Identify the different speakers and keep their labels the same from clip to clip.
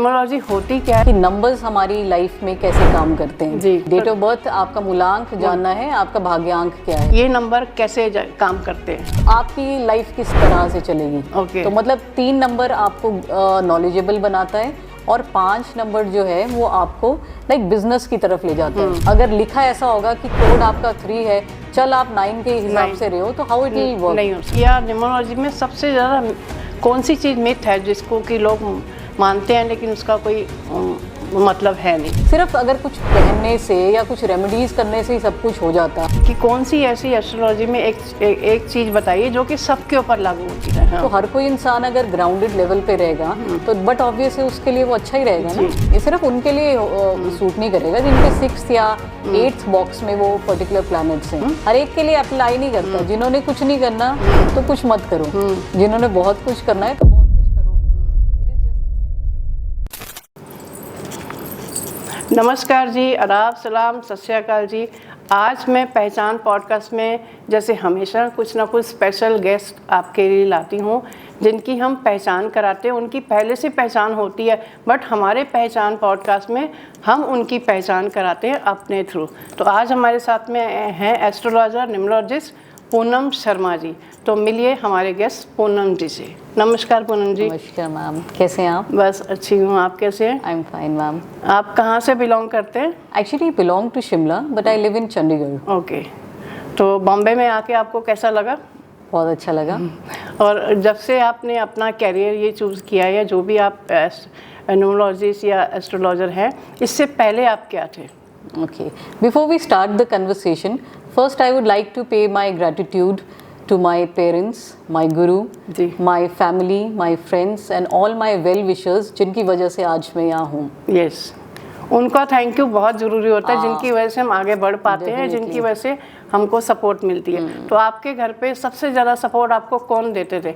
Speaker 1: Numerology होती क्या है
Speaker 2: कि नंबर्स हमारी लाइफ में कैसे काम करते हैं।
Speaker 1: जी।
Speaker 2: डेट ऑफ बर्थ, आपका मूलांक जानना है, आपका भाग्यांक क्या है,
Speaker 1: ये नंबर कैसे काम करते हैं।
Speaker 2: आपकी लाइफ किस तरह से चलेगी।
Speaker 1: ओके।
Speaker 2: तो मतलब 3 नंबर आपको नॉलेजेबल बनाता है और 5 नंबर जो है वो आपको लाइक बिजनेस की तरफ ले जाता है। अगर लिखा ऐसा होगा कि कोड आपका 3 है, चल आप 9 के हिसाब से रहे हो, तो हाउ इट विल वर्क।
Speaker 1: नहीं हो सकता। या न्यूमरोलॉजी में सबसे ज़्यादा कौन सी चीज़ मिथ है जिसको कि लोग मानते हैं लेकिन उसका कोई मतलब है नहीं।
Speaker 2: सिर्फ अगर कुछ पहनने से या कुछ रेमेडीज करने से ही सब कुछ हो जाता।
Speaker 1: कि कौन सी ऐसी एस्ट्रोलॉजी में एक चीज़ बताइए जो कि सबके ऊपर लागू होती है। हाँ।
Speaker 2: तो हर कोई इंसान अगर ग्राउंडेड लेवल पे रहेगा तो बट ऑब्वियस है उसके लिए वो अच्छा ही रहेगा ना। ये सिर्फ उनके लिए सूट नहीं करेगा जिनके 6th या 8th बॉक्स में वो पर्टिकुलर प्लैनेट्स हैं। हर एक के लिए अप्लाई नहीं करता। जिन्होंने कुछ नहीं करना तो कुछ मत करो, जिन्होंने बहुत कुछ करना है तो बहुत कुछ करो।
Speaker 1: नमस्कार जी, आदाब, सलाम, सत श्री अकाल जी। आज मैं पहचान पॉडकास्ट में जैसे हमेशा कुछ ना कुछ स्पेशल गेस्ट आपके लिए लाती हूँ जिनकी हम पहचान कराते हैं। उनकी पहले से पहचान होती है बट हमारे पहचान पॉडकास्ट में हम उनकी पहचान कराते हैं अपने थ्रू। तो आज हमारे साथ में हैं एस्ट्रोलॉजर न्यूमरोलॉजिस्ट पूनम शर्मा जी। तो मिलिए हमारे गेस्ट पूनम जी से। नमस्कार पूनम जी।
Speaker 2: नमस्कार मैम, कैसे हैं आप?
Speaker 1: बस अच्छी हूँ, आप कैसे हैं?
Speaker 2: I am fine ma'am.
Speaker 1: आप कहाँ से बिलोंग करते हैं?
Speaker 2: Actually belong to Shimla but I live in Chandigarh.
Speaker 1: Okay. तो बॉम्बे में आके आपको कैसा लगा?
Speaker 2: बहुत अच्छा लगा।
Speaker 1: और जब से आपने अपना कैरियर ये चूज़ किया या जो भी आप न्यूमरोलॉजिस्ट या एस्ट्रोलॉजर हैं, इससे पहले आप क्या थे?
Speaker 2: Okay. Before we start the conversation, first I would like to pay my gratitude to my parents, my guru,
Speaker 1: ji.
Speaker 2: my family, my friends and all my well-wishers जिनकी वजह से आज मैं यहाँ हूँ।
Speaker 1: यस, उनका थैंक यू बहुत ज़रूरी होता है जिनकी वजह से हम आगे बढ़ पाते हैं, जिनकी वजह से हमको सपोर्ट मिलती है। तो आपके घर पे सबसे ज़्यादा सपोर्ट आपको कौन देते थे?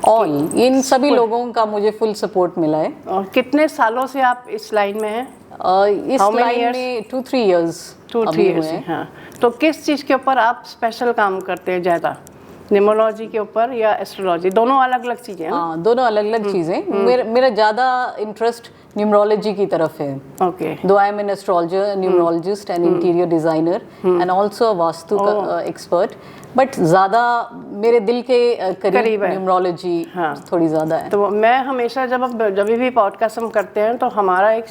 Speaker 2: ऑल इन सभी लोगों का मुझे फुल सपोर्ट मिला है।
Speaker 1: और कितने सालों से आप इस लाइन में हैं?
Speaker 2: इस लाइन में 2-3 years
Speaker 1: 2-3 years। हाँ। तो किस चीज़ के ऊपर आप स्पेशल काम करते हैं ज़्यादा, न्यूमरोलॉजी के ऊपर या एस्ट्रोलॉजी? दोनों अलग अलग चीज़ें हैं।
Speaker 2: हाँ, दोनों अलग अलग चीज़ें। मेरा ज़्यादा इंटरेस्ट न्यूमरोलॉजी की तरफ है।
Speaker 1: ओके।
Speaker 2: दो I am an astrologer, numerologist and interior designer and also a vastu expert, but ज़्यादा मेरे दिल के करीब न्यूमरोलॉजी थोड़ी ज़्यादा है।
Speaker 1: तो मैं हमेशा जब भी पॉडकास्ट हम करते हैं तो हमारा एक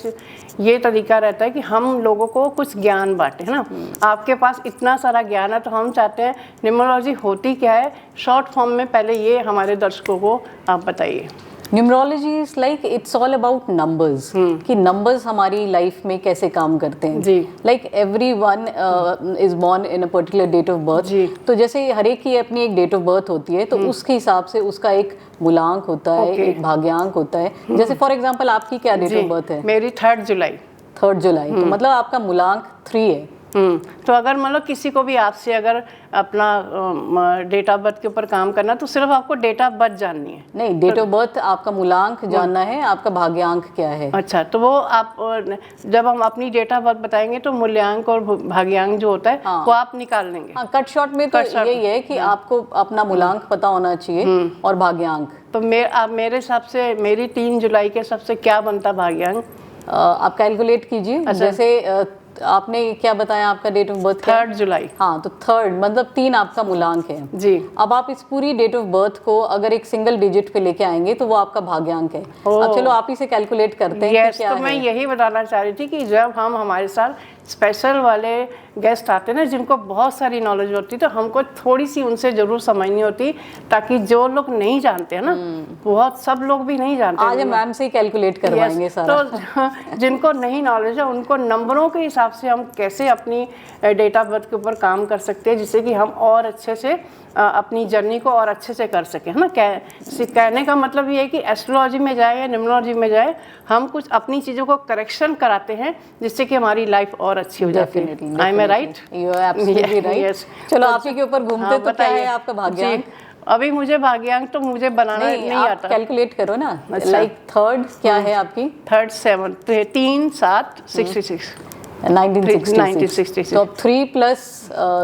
Speaker 1: ये तरीका रहता है कि हम लोगों को कुछ ज्ञान बांटे, है ना। आपके पास इतना सारा ज्ञान है तो हम चाहते हैं न्यूमरोलॉजी होती क्या है, शॉर्ट फॉर्म में पहले ये हमारे दर्शकों को आप बताइए।
Speaker 2: Numerology is like it's all about numbers, कि नंबर्स हमारी लाइफ में कैसे काम करते हैं।
Speaker 1: जी।
Speaker 2: Like everyone is born in a particular date of birth. तो जैसे हर एक की अपनी एक डेट ऑफ बर्थ होती है तो उसके हिसाब से उसका एक मूलांक होता है, एक भाग्यांक होता है। जैसे फॉर एग्जांपल आपकी क्या डेट ऑफ बर्थ है?
Speaker 1: मेरी 3 जुलाई।
Speaker 2: 3 जुलाई। तो मतलब आपका मूलांक 3 है।
Speaker 1: तो अगर मतलब किसी को भी आपसे अगर अपना डेट ऑफ बर्थ के ऊपर काम करना तो सिर्फ आपको डेट ऑफ बर्थ जाननी है?
Speaker 2: नहीं, डेट ऑफ बर्थ, आपका मूलांक जानना है, आपका भाग्यांक क्या है।
Speaker 1: अच्छा, तो वो आप जब हम अपनी डेट ऑफ बर्थ बताएंगे तो मूल्यांक और भाग्यांक जो होता है वो आप निकाल लेंगे।
Speaker 2: हाँ, कट शॉर्ट में तो यही है कि आपको अपना मूलांक पता होना चाहिए और भाग्यांक।
Speaker 1: तो मेरे हिसाब से मेरी 3 जुलाई के सबसे क्या बनता भाग्यांक?
Speaker 2: आप कैलकुलेट कीजिए। जैसे आपने क्या बताया आपका डेट ऑफ बर्थ?
Speaker 1: 3 जुलाई।
Speaker 2: हाँ, तो 3 मतलब 3 आपका मूलांक है
Speaker 1: जी।
Speaker 2: अब आप इस पूरी डेट ऑफ बर्थ को अगर एक सिंगल डिजिट पे लेके आएंगे तो वो आपका भाग्यांक है। अब चलो आप ही से कैलकुलेट करते हैं कि क्या
Speaker 1: तो मैं यही बताना चाह रही थी कि जब हम हमारे साथ स्पेशल वाले गेस्ट आते हैं ना जिनको बहुत सारी नॉलेज होती है तो हमको थोड़ी सी उनसे जरूर समझनी होती ताकि जो लोग नहीं जानते हैं ना, बहुत सब लोग भी नहीं जानते।
Speaker 2: आज मैम से ही कैलकुलेट करवाएंगे सारा।
Speaker 1: तो जिनको नहीं नॉलेज है उनको नंबरों के हिसाब से हम कैसे अपनी डेट ऑफ बर्थ के ऊपर काम कर सकते हैं जिससे कि हम और अच्छे से अपनी जर्नी को और अच्छे से कर सकें, है ना। कहने का मतलब ये है कि एस्ट्रोलॉजी में जाए या न्यूमरोलॉजी में जाए हम कुछ अपनी चीज़ों को करेक्शन कराते हैं जिससे कि हमारी लाइफ और अच्छी हो जाती है। I am right?
Speaker 2: You are absolutely right. चलो आप ही के ऊपर घूमते तो क्या है आपका भाग्यांक?
Speaker 1: अभी मुझे भाग्यांक तो मुझे बनाना नहीं आता।
Speaker 2: कैलकुलेट करो ना। लाइक 3rd क्या है आपकी?
Speaker 1: 3rd 7 3 7 66
Speaker 2: 1966। तो अब 3 +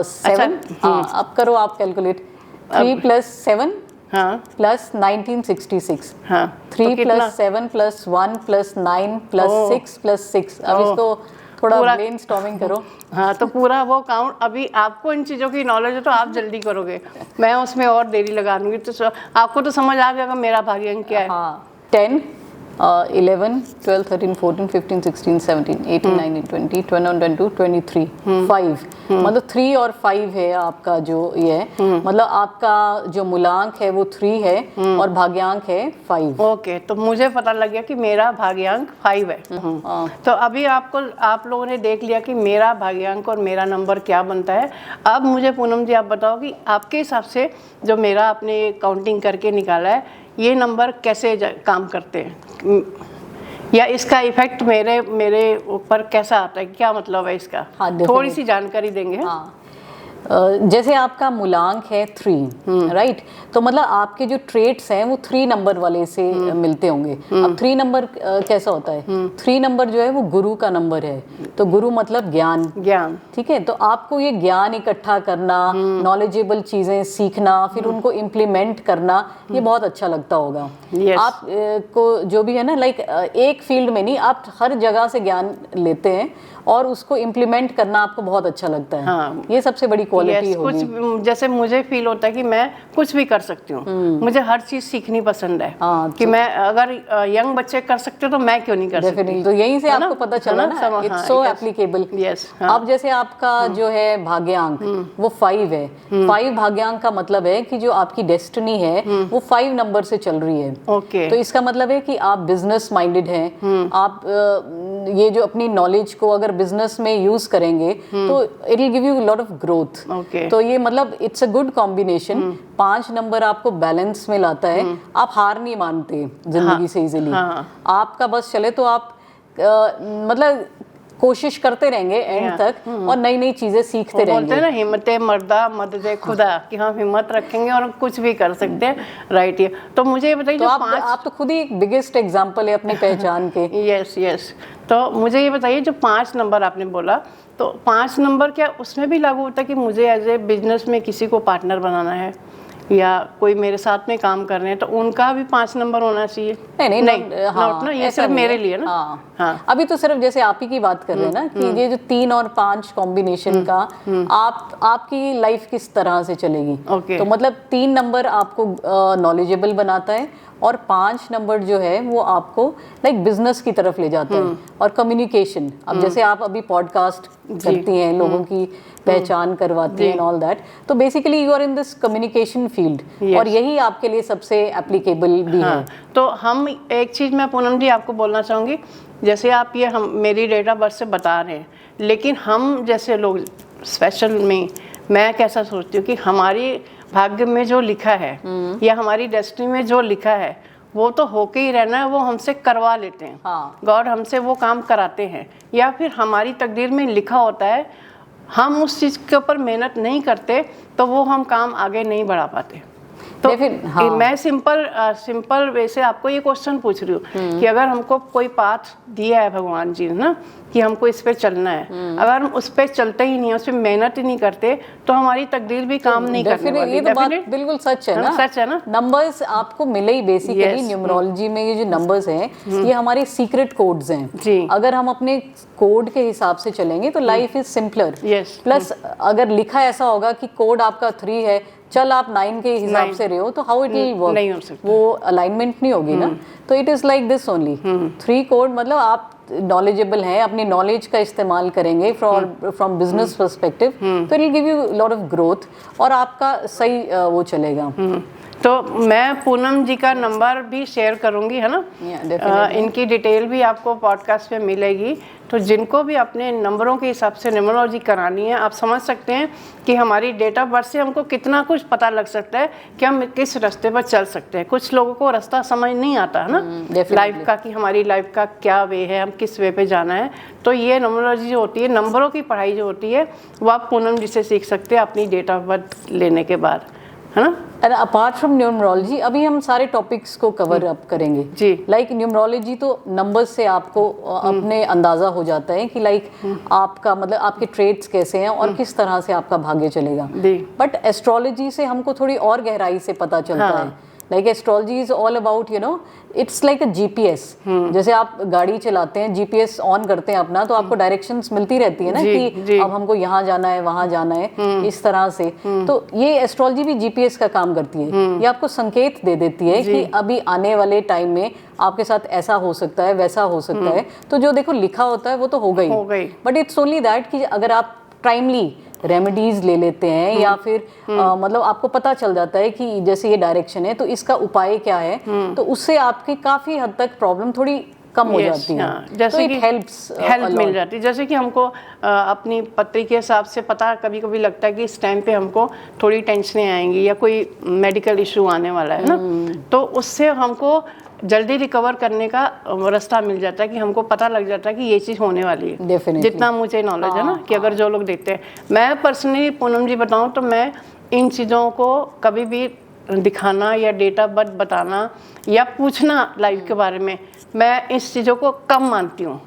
Speaker 2: 7। अब करो आप कैलकुलेट। 3 + 7
Speaker 1: हाँ
Speaker 2: प्लस 1966।
Speaker 1: हाँ
Speaker 2: 3 plus 7 plus 1 plus 9 plus 6 plus 6। अब इसको थोड़ा ब्रेनस्टॉर्मिंग करो।
Speaker 1: हाँ, तो पूरा वो काउंट, अभी आपको इन चीज़ों की नॉलेज है तो आप जल्दी करोगे, मैं उसमें और देरी लगा दूंगी, तो आपको तो समझ आ गया मेरा भाग्यांक क्या है।
Speaker 2: हाँ 10 11 12 13 14 15 16 17 18 19 20 21 22 23 5 मतलब 3 और 5 है आपका जो ये है, मतलब आपका जो मूलांक है वो 3 है और भाग्यांक है 5।
Speaker 1: ओके, तो मुझे पता लग गया कि मेरा भाग्यांक 5 है। तो अभी आप लोगों ने देख लिया कि मेरा भाग्यांक और मेरा नंबर क्या बनता है। अब मुझे पूनम जी आप बताओ कि आपके हिसाब से जो मेरा आपने काउंटिंग करके निकाला है, ये नंबर कैसे काम करते हैं, या इसका इफेक्ट मेरे ऊपर कैसा आता है, क्या मतलब है इसका?
Speaker 2: हाँ,
Speaker 1: थोड़ी सी जानकारी देंगे।
Speaker 2: हाँ, जैसे आपका मूलांक है 3, राइट, तो मतलब आपके जो ट्रेट्स हैं वो 3 नंबर वाले से मिलते होंगे। अब 3 नंबर कैसा होता है? 3 नंबर जो है वो गुरु का नंबर है, तो गुरु मतलब ज्ञान, ठीक है। तो आपको ये ज्ञान इकट्ठा करना, नॉलेजेबल चीजें सीखना, फिर उनको इम्प्लीमेंट करना, ये बहुत अच्छा लगता होगा। आप को जो भी है ना, लाइक एक फील्ड में नहीं, आप हर जगह से ज्ञान लेते हैं और उसको इम्प्लीमेंट करना आपको बहुत अच्छा लगता है। हाँ, ये सबसे बड़ी क्वालिटी होगी।
Speaker 1: कुछ जैसे मुझे फील होता है कि मैं कुछ भी कर सकती हूँ, मुझे हर चीज सीखनी पसंद है। हाँ, कि मैं अगर यंग बच्चे कर सकते हो तो मैं क्यों नहीं कर सकती?
Speaker 2: तो यहीं से आपको पता चला ना, इट्स सो एप्लीकेबल। अब जैसे आपका जो है भाग्यांक वो 5 है। 5 भाग्यांक का मतलब है कि जो आपकी डेस्टिनी है वो 5 नंबर से चल रही है।
Speaker 1: ओके,
Speaker 2: तो इसका मतलब है कि आप बिजनेस माइंडेड हैं। आप ये जो अपनी नॉलेज को अगर बिजनेस में यूज करेंगे तो it will give you lot of growth. तो ये मतलब it's a good combination. 5 number आपको बैलेंस में लाता है। आप हार नहीं मानते जिंदगी से इजीली। आपका बस चले तो आप मतलब कोशिश करते रहेंगे एंड तक और नई नई चीजें सीखते रहेंगे।
Speaker 1: बोलते हैं ना, हिम्मते मर्दा मदद खुदा, कि हम हिम्मत रखेंगे और कुछ भी कर सकते हैं। राइट, ये तो मुझे ये बताइए,
Speaker 2: तो आप तो खुद ही बिगेस्ट एग्जांपल है अपनी पहचान के।
Speaker 1: यस। तो मुझे ये बताइए, जो 5 नंबर आपने बोला, तो 5 नंबर क्या उसमें भी लागू होता है कि मुझे एज ए बिजनेस में किसी को पार्टनर बनाना है या कोई मेरे साथ में काम कर रहे हैं तो उनका भी 5 नंबर होना चाहिए? नहीं, हाँ, ये सिर्फ मेरे लिए ना।
Speaker 2: हाँ, अभी तो सिर्फ जैसे आप ही की बात कर रहे हैं ना कि ये जो 3 और 5 कॉम्बिनेशन का आपकी लाइफ किस तरह से चलेगी। तो मतलब 3 नंबर आपको नॉलेजेबल बनाता है और 5 नंबर जो है वो आपको लाइक बिजनेस की तरफ ले जाता है और कम्युनिकेशन। अब जैसे आप अभी पॉडकास्ट करती हैं, लोगों की पहचान करवाती हैं, ऑल दैट, तो basically you are in this communication field और यही आपके लिए सबसे एप्लीकेबल भी है।
Speaker 1: तो हम एक चीज मैं पूनम जी आपको बोलना चाहूंगी, जैसे आप ये हम मेरी डेट ऑफ बर्थ से बता रहे हैं, लेकिन हम जैसे लोग स्पेशल में, मैं कैसा सोचती हूँ कि हमारी भाग्य में जो लिखा है या हमारी डेस्टिनी में जो लिखा है वो तो होके ही रहना है, वो हमसे करवा लेते हैं। गॉड हमसे वो काम कराते हैं, या फिर हमारी तकदीर में लिखा होता है, हम उस चीज़ के ऊपर मेहनत नहीं करते तो वो हम काम आगे नहीं बढ़ा पाते। तो मैं सिंपल वे से आपको ये क्वेश्चन पूछ रही हूँ कि अगर हमको कोई पाथ दिया है भगवान जी ने ना कि हमको इस पे चलना है, अगर हम उस पे चलते ही नहीं है, उस पे मेहनत ही नहीं करते तो हमारी तकदीर भी काम नहीं करने वाली।
Speaker 2: ये तो बात बिल्कुल सच है ना,
Speaker 1: सच है ना।
Speaker 2: नंबर्स आपको मिले ही बेसिकली न्यूमरोलॉजी में, ये जो नंबर्स हैं ये हमारे सीक्रेट कोड्स हैं। अगर हम अपने कोड के हिसाब से चलेंगे तो लाइफ इज सिंपलर। प्लस अगर लिखा ऐसा होगा कि कोड आपका 3 है, चल आप 9 के हिसाब से रहे हो, तो हाउ इट विल वर्क? नहीं हो सकता, वो अलाइनमेंट नहीं होगी ना। तो it is like this only 3 code, मतलब आप नॉलेजेबल हैं, अपनी नॉलेज का इस्तेमाल करेंगे फ्रॉम बिजनेस पर्सपेक्टिव, तो it will give you lot of growth और आपका सही वो चलेगा।
Speaker 1: तो मैं पूनम जी का नंबर भी शेयर करूंगी, है ना। इनकी डिटेल भी आपको पॉडकास्ट में मिलेगी। तो जिनको भी अपने नंबरों के हिसाब से न्यूमरोलॉजी करानी है, आप समझ सकते हैं कि हमारी डेट ऑफ बर्थ से हमको कितना कुछ पता लग सकता है कि हम किस रास्ते पर चल सकते हैं। कुछ लोगों को रास्ता समझ नहीं आता है ना लाइफ का, कि हमारी लाइफ का क्या वे है, हम किस वे पे जाना है। तो ये न्यूमरोलॉजी जो होती है, नंबरों की पढ़ाई जो होती है, वो आप पूनम जी से सीख सकते हैं अपनी डेट ऑफ बर्थ लेने के बाद। है ना।
Speaker 2: एंड अपार्ट फ्रॉम न्यूमरोलॉजी अभी हम सारे टॉपिक्स को कवर अप करेंगे
Speaker 1: जी।
Speaker 2: लाइक न्यूमरोलॉजी तो नंबर्स से आपको अपने अंदाजा हो जाता है कि लाइक आपका मतलब आपके ट्रेड्स कैसे हैं और किस तरह से आपका भाग्य चलेगा। बट एस्ट्रोलॉजी से हमको थोड़ी और गहराई से पता चलता है। Like astrology is all about you know it's like a GPS. जैसे आप गाड़ी चलाते हैं, जीपीएस ऑन करते हैं अपना, तो आपको डायरेक्शंस मिलती रहती है ना कि अब हमको यहाँ जाना है, वहाँ जाना है, इस तरह से। तो ये एस्ट्रोलॉजी भी जीपीएस का काम करती है। ये आपको संकेत दे देती है कि अभी आने वाले टाइम में आपके साथ ऐसा हो सकता है, वैसा हो सकता है। तो जो देखो लिखा होता है वो तो हो गई, बट इट्स ओनली दैट कि अगर आप टाइमली रेमेडीज ले लेते हैं या फिर मतलब आपको पता चल जाता है कि जैसे ये डायरेक्शन है तो इसका उपाय क्या है, तो उससे आपकी काफी हद तक प्रॉब्लम थोड़ी कम हो जाती है।
Speaker 1: जैसे
Speaker 2: तो
Speaker 1: कि हेल्प मिल जाती है। जैसे कि हमको अपनी पत्री के हिसाब से पता कभी कभी लगता है कि इस टाइम पे हमको थोड़ी टेंशनें आएंगी या कोई मेडिकल इशू आने वाला है ना, तो उससे हमको जल्दी रिकवर करने का रास्ता मिल जाता है कि हमको पता लग जाता है कि ये चीज़ होने वाली है।
Speaker 2: Definitely.
Speaker 1: जितना मुझे नॉलेज है ना कि अगर जो लोग देखते हैं, मैं पर्सनली पूनम जी बताऊं तो मैं इन चीज़ों को कभी भी दिखाना या डेट ऑफ बर्थ बताना या पूछना लाइफ के बारे में, मैं इस चीज़ों को कम मानती हूँ।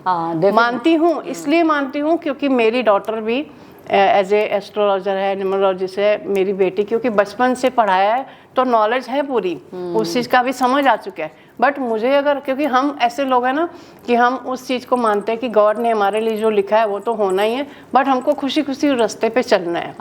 Speaker 1: मानती हूँ इसलिए मानती हूँ क्योंकि मेरी डॉटर भी एज ए एस्ट्रोलॉजर है, न्यूमरोलॉजिस्ट है, मेरी बेटी, क्योंकि बचपन से पढ़ाया है तो नॉलेज है पूरी, उस चीज़ का भी समझ आ चुका है। बट मुझे अगर, क्योंकि हम ऐसे लोग हैं ना कि हम उस चीज़ को मानते हैं कि गॉड ने हमारे लिए जो लिखा है वो तो होना ही है, बट हमको खुशी खुशी रास्ते पे चलना है।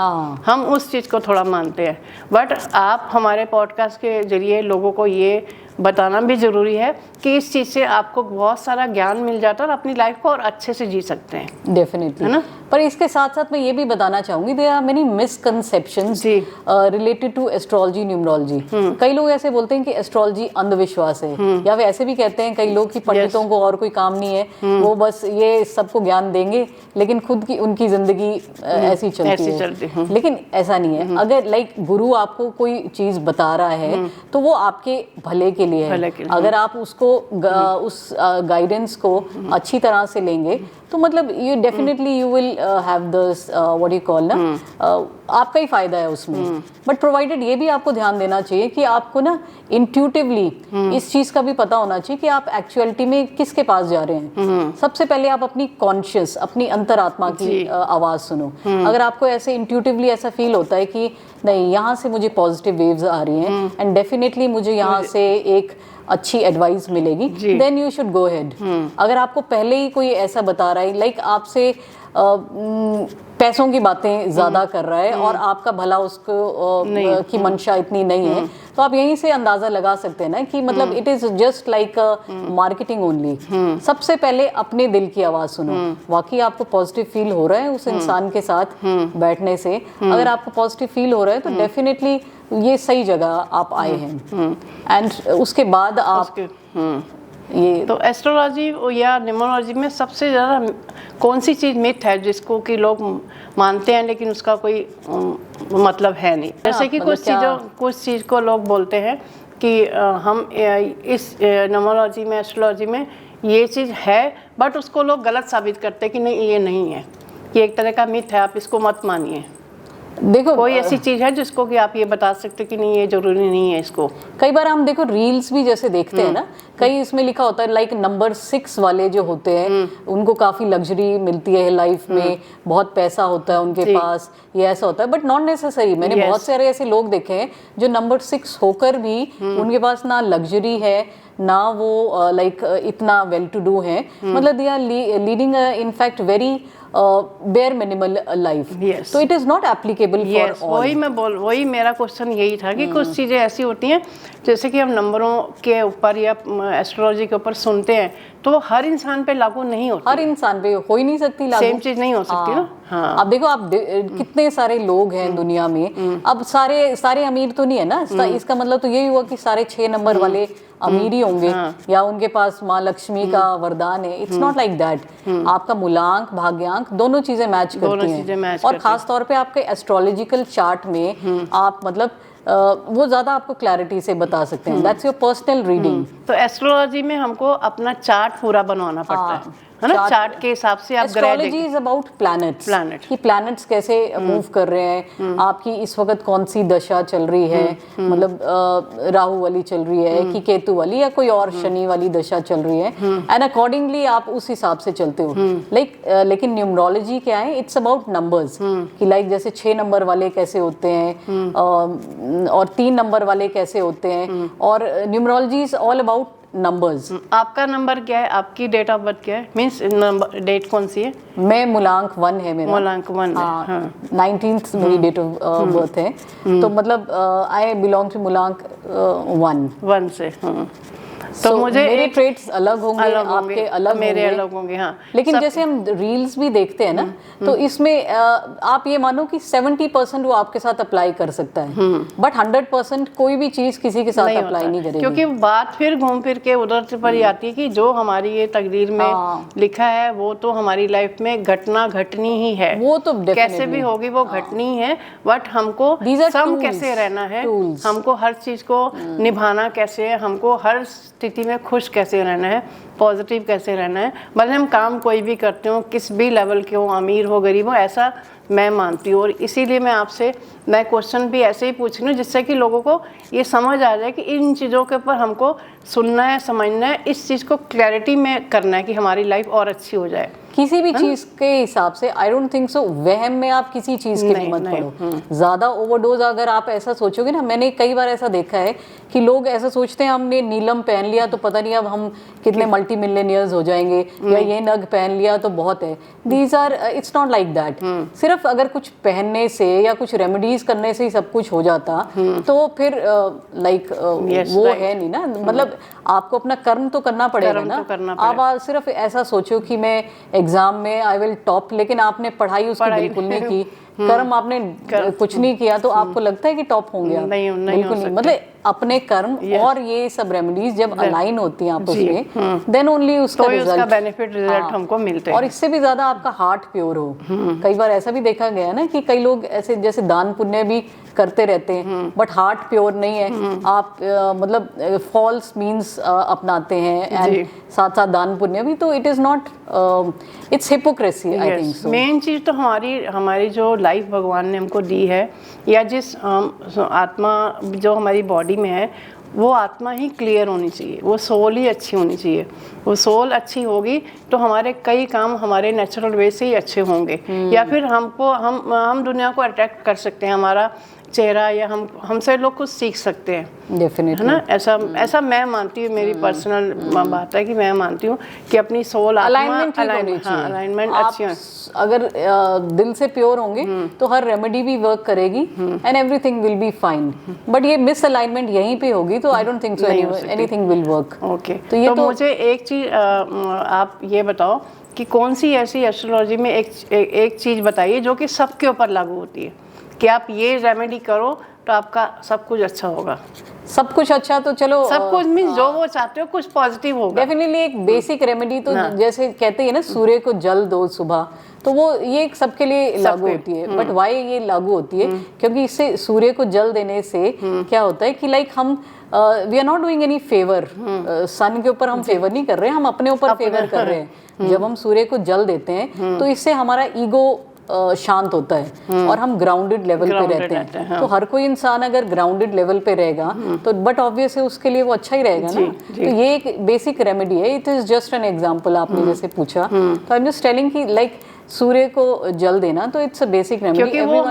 Speaker 1: हम उस चीज़ को थोड़ा मानते हैं। बट आप हमारे पॉडकास्ट के जरिए लोगों को ये बताना भी ज़रूरी है कि इस चीज़ से आपको बहुत सारा ज्ञान मिल जाता है और अपनी लाइफ को और अच्छे से जी सकते हैं।
Speaker 2: डेफिनेटली, है ना। पर इसके साथ साथ मैं ये भी बताना चाहूँगी, there are many misconceptions related to astrology, numerology. कई लोग ऐसे बोलते हैं कि एस्ट्रोलॉजी अंधविश्वास है, या वे ऐसे भी कहते हैं कई लोग कि पंडितों को और कोई काम नहीं है, वो बस ये सबको ज्ञान देंगे लेकिन खुद की उनकी जिंदगी ऐसी चलती है। लेकिन ऐसा नहीं है। अगर लाइक गुरु आपको कोई चीज़ बता रहा है तो वो आपके भले के लिए है। अगर आप उसको उस गाइडेंस को अच्छी तरह से लेंगे तो मतलब you definitely you will have this what you call ना, आपका ही फायदा है उसमें। बट प्रोवाइडेड ये भी आपको ध्यान देना चाहिए कि आपको ना इंट्यूटिवली इस चीज का भी पता होना चाहिए कि आप एक्चुअलिटी में किसके पास जा रहे हैं। सबसे पहले आप अपनी कॉन्शियस, अपनी अंतरात्मा की आवाज सुनो। अगर आपको ऐसे इंट्यूटिवली ऐसा फील होता है कि नहीं, यहाँ से मुझे पॉजिटिव वेव्स आ रही हैं एंड डेफिनेटली मुझे यहाँ से एक अच्छी एडवाइस मिलेगी, then you should go ahead. अगर आपको पहले ही कोई ऐसा बता रहा है, लाइक आपसे पैसों की बातें ज्यादा कर रहा है और आपका भला उसको की मंशा इतनी नहीं है, तो आप यहीं से अंदाजा लगा सकते हैं ना कि मतलब it is just like marketing only. सबसे पहले अपने दिल की आवाज सुनो, वाकई आपको पॉजिटिव फील हो रहा है उस इंसान के साथ बैठने से। अगर आपको पॉजिटिव फील हो रहा है तो डेफिनेटली ये सही जगह आप आए हैं। एंड उसके बाद आप
Speaker 1: ये तो एस्ट्रोलॉजी या न्यूमरोलॉजी में सबसे ज़्यादा कौन सी चीज़ मिथ है जिसको कि लोग मानते हैं लेकिन उसका कोई मतलब है नहीं? जैसे कि कुछ चीज़ को लोग बोलते हैं कि हम इस न्यूमरोलॉजी में, एस्ट्रोलॉजी में ये चीज़ है, बट उसको लोग गलत साबित करते हैं कि नहीं, ये नहीं है, ये एक तरह का मिथ है, आप इसको मत मानिए।
Speaker 2: देखो,
Speaker 1: कोई ऐसी चीज है जिसको कि आप ये बता सकते कि नहीं, ये जरूरी नहीं है इसको?
Speaker 2: कई बार हम देखो रील्स भी जैसे देखते हैं ना, कई इसमें लिखा होता है लाइक नंबर 6 वाले जो होते हैं उनको काफी लग्जरी मिलती है लाइफ में, बहुत पैसा होता है उनके पास, ये ऐसा होता है। But not necessary. मैंने बहुत सारे ऐसे लोग देखे हैं जो नंबर 6 होकर भी उनके पास ना लग्जरी है, ना वो लाइक इतना वेल टू डू है, मतलब they are leading in fact very bare minimal life. तो it is not applicable for all.
Speaker 1: वही मेरा क्वेश्चन यही था कि कुछ चीज़ें ऐसी होती हैं जैसे कि हम नंबरों के ऊपर या एस्ट्रोलॉजी के ऊपर सुनते हैं तो वो हर इंसान पे लागू नहीं होती,
Speaker 2: हर इंसान पे हो ही नहीं सकती लागू,
Speaker 1: सेम चीज नहीं हो सकती ना। हाँ।
Speaker 2: अब देखो आप कितने सारे लोग हैं दुनिया में, अब सारे अमीर तो नहीं है ना, इसका मतलब तो यही हुआ कि सारे 6 नंबर वाले अमीर ही होंगे या उनके पास माँ लक्ष्मी का वरदान है। It's not like that. आपका मूलांक, भाग्यांक दोनों चीजें मैच करती हैं और खास तौर पे आपके एस्ट्रोलॉजिकल चार्ट में आप मतलब वो ज्यादा आपको क्लैरिटी से बता सकते हैं। That's your personal reading.
Speaker 1: तो एस्ट्रोलॉजी में हमको अपना चार्ट पूरा बनवाना पड़ता है है ना, चार्ट के हिसाब से आप ग्रह
Speaker 2: एस्ट्रोलॉजी इज अबाउट प्लैनेट्स, कि प्लैनेट्स कैसे मूव कर रहे हैं, आपकी इस वक्त कौन सी दशा चल रही है, मतलब राहु वाली चल रही है कि केतु वाली या कोई और शनि वाली दशा चल रही है, एंड अकॉर्डिंगली आप उस हिसाब से चलते हो। लेकिन न्यूमरोलॉजी क्या है, इट्स अबाउट नंबर्स, कि लाइक जैसे 6 नंबर वाले कैसे होते हैं और 3 नंबर वाले कैसे होते हैं, और numerology is all about numbers.
Speaker 1: आपका नंबर क्या है, आपकी डेट ऑफ बर्थ क्या है, मींस नंबर डेट कौन सी है?
Speaker 2: मैं मूलांक 1 है मेरा।
Speaker 1: मूलांक 1 है, हाँ।
Speaker 2: 19th मेरी डेट ऑफ बर्थ है, तो मतलब आई बिलोंग टू मूलांक 1
Speaker 1: से। तो मुझे
Speaker 2: मेरे ट्रेड्स अलग होंगे, आपके अलग
Speaker 1: मेरे
Speaker 2: होंगे,
Speaker 1: अलग होंगे, हाँ।
Speaker 2: लेकिन जैसे हम रील्स भी देखते हैं ना, तो इसमें आप ये मानो कि 70% वो आपके साथ अप्लाई कर सकता है, बट 100% कोई भी चीज किसी के साथ अप्लाई नहीं करेगी,
Speaker 1: क्योंकि बात फिर घूम फिर के उधर से पर ही आती है कि जो हमारी ये तकदीर में लिखा है वो तो हमारी लाइफ में घटना घटनी ही है,
Speaker 2: वो तो
Speaker 1: कैसे भी होगी वो घटनी है, बट हमको सम कैसे रहना है, हमको हर चीज को निभाना कैसे है, हमको हर स्थिति में खुश कैसे रहना है, पॉजिटिव कैसे रहना है, भले हम काम कोई भी करते हो, किस भी लेवल के हो, अमीर हो गरीब हो, ऐसा मैं मानती हूँ। और इसीलिए मैं क्वेश्चन भी ऐसे ही पूछ रही हूँ जिससे कि लोगों को ये समझ आ जाए कि इन चीज़ों के ऊपर हमको सुनना है, समझना है, इस चीज़ को क्लैरिटी में करना है कि हमारी लाइफ और अच्छी हो जाए।
Speaker 2: किसी भी चीज के हिसाब से आई डोंट थिंक सो वहम में आप किसी चीज के लिए मत पड़ो। ज्यादा ओवरडोज अगर आप ऐसा सोचोगे ना, मैंने कई बार ऐसा देखा है कि लोग ऐसा सोचते हैं हमने नीलम पहन लिया तो पता नहीं अब हम कितने मल्टी मिलियनियर्स हो जाएंगे, या ये नग पहन लिया तो बहुत है। These are, it's not like that. सिर्फ अगर कुछ पहनने से या कुछ रेमेडीज करने से ही सब कुछ हो जाता तो फिर लाइक वो है नहीं ना, मतलब आपको अपना कर्म तो करना पड़ेगा ना। आप सिर्फ ऐसा सोचो कि मैं एग्जाम में आई विल टॉप, लेकिन आपने पढ़ाई उसकी बिल्कुल नहीं की, कर्म आपने कुछ नहीं किया, तो आपको लगता है कि टॉप होंगे? बिल्कुल नहीं। मतलब अपने कर्म और ये सब रेमेडीज जब अलाइन होती हैं आपस में, देन ओनली उसका रिजल्ट,
Speaker 1: बेनिफिट रिजल्ट हमको मिलते हैं।
Speaker 2: और इससे भी ज्यादा आपका हार्ट प्योर हो। कई बार ऐसा भी देखा गया है ना कि कई लोग ऐसे जैसे दान पुण्य भी करते रहते हैं, बट हार्ट प्योर नहीं है, आप मतलब फॉल्स मीन्स अपनाते हैं, एंड साथ साथ दान पुण्य भी, तो it is not, it's hypocrisy I think so.
Speaker 1: Main चीज तो हमारी जो लाइफ भगवान ने हमको दी है, या जिस आत्मा जो हमारी बॉडी में है, वो आत्मा ही क्लियर होनी चाहिए, वो सोल ही अच्छी होनी चाहिए। वो सोल अच्छी होगी तो हमारे कई काम हमारे नेचुरल वे से ही अच्छे होंगे, या फिर हम दुनिया को अट्रैक्ट कर सकते हैं, हमारा चेहरा या हमसे लोग कुछ सीख सकते हैं,
Speaker 2: डेफिनेटली,
Speaker 1: है ना। ऐसा मैं मानती हूँ, मेरी पर्सनल बात है कि मैं मानती हूँ कि अपनी सोल
Speaker 2: अलाइनमेंट अच्छी है। अगर दिल से प्योर होंगे तो हर रेमेडी भी वर्क करेगी and everything will be fine, but ये मिस अलाइनमेंट यहीं पे होगी तो आई don't think so anything will work.
Speaker 1: Okay, तो मुझे एक चीज आप ये बताओ कि कौन सी ऐसी एस्ट्रोलॉजी में एक चीज बताइए जो कि सबके ऊपर लागू होती है, कि आप ये रेमेडी करो तो आपका सब कुछ अच्छा होगा।
Speaker 2: सब कुछ अच्छा तो चलो,
Speaker 1: सब कुछ मींस जो वो चाहते हो कुछ पॉजिटिव होगा।
Speaker 2: डेफिनेटली एक बेसिक रेमेडी तो जैसे कहते हैं ना, सूर्य को जल दो सुबह, तो वो ये सबके लिए लागू होती है। बट वाई ये लागू होती है, क्योंकि इससे सूर्य को जल देने से क्या होता है कि लाइक हम we are not doing any favour, sun के ऊपर हम फेवर नहीं कर रहे हैं, हम अपने ऊपर फेवर कर रहे हैं। जब हम सूर्य को जल देते हैं तो इससे हमारा ईगो शांत होता है और हम ग्राउंडेड लेवल पे रहते हैं। हाँ। तो हर कोई इंसान अगर ग्राउंडेड लेवल पे रहेगा तो बट ऑब्वियस है उसके लिए वो अच्छा ही रहेगा ना। तो ये एक बेसिक रेमेडी है, it is just an example. आपने जैसे पूछा तो आई एम जस्ट टेलिंग कि लाइक सूर्य को जल देना तो इट्स अ बेसिक रेमेडी,
Speaker 1: क्योंकि वो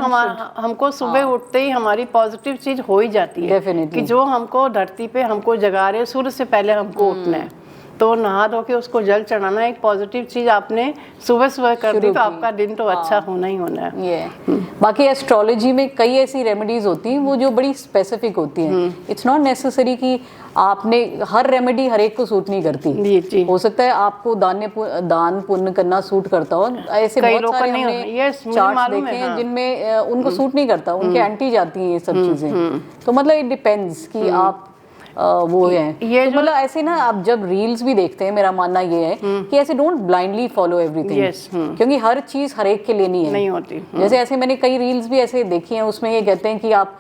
Speaker 1: हमको सुबह उठते ही हमारी पॉजिटिव चीज हो ही जाती है।
Speaker 2: डेफिनेटली,
Speaker 1: कि जो हमको धरती पे हमको जगा रहे, सूर्य से पहले हमको उठना है, तो नहा धो के उसको जल चढ़ाना एक पॉजिटिव चीज आपने सुबह सुबह कर दी तो आपका दिन तो अच्छा होना ही होना है।
Speaker 2: ये बाकी एस्ट्रोलॉजी में कई ऐसी रेमेडीज होती हैं वो जो बड़ी स्पेसिफिक होती हैं। इट्स नॉट नेसेसरी कि आपने हर रेमेडी हर एक को सूट नहीं करती। जी। हो सकता है आपको दान पुण्य करना सूट करता हो, ऐसे बहुत सारे हमने चार्ट्स देखे हैं जिनमें उनको सूट नहीं करता, उनके एंटी जाती हैं ये सब चीजें। तो मतलब इट डिपेंड्स कि आप वो है ये तो मतलब ऐसे ना, आप जब रील्स भी देखते हैं, मेरा मानना ये है कि ऐसे डोंट ब्लाइंडली फॉलो एवरीथिंग, क्योंकि हर चीज हर एक के लिए नहीं होती। जैसे ऐसे मैंने कई रील्स भी ऐसे देखी हैं, उसमें ये कहते हैं कि आप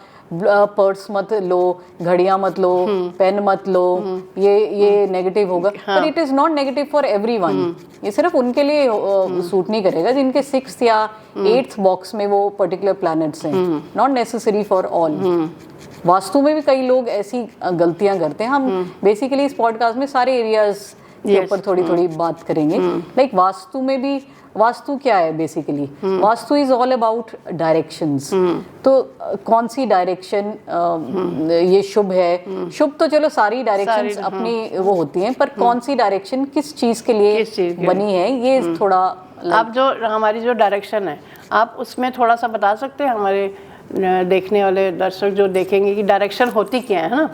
Speaker 2: पर्स मत लो, घड़ियां मत लो, पेन मत लो, ये नेगेटिव होगा। पर it is not negative for everyone. ये सिर्फ उनके लिए सूट नहीं करेगा जिनके 6th या 8th बॉक्स में वो पर्टिकुलर प्लैनेट्स हैं, not necessary for all. Vastu में भी कई लोग ऐसी गलतियां करते हैं। हम बेसिकली इस पॉडकास्ट में सारे एरियाज के ऊपर थोड़ी थोड़ी बात करेंगे। लाइक वास्तु में भी, वास्तु क्या है basically? Vastu is all about directions. तो कौन सी डायरेक्शन ये शुभ है? शुभ तो चलो सारी डायरेक्शंस अपनी वो होती हैं, पर कौन सी डायरेक्शन किस चीज के लिए बनी है, ये थोड़ा
Speaker 1: आप जो हमारी जो डायरेक्शन है, आप उसमें थोड़ा सा बता सकते हैं हमारे देखने वाले दर्शक जो देखेंगे कि डायरेक्शन होती क्या है ना?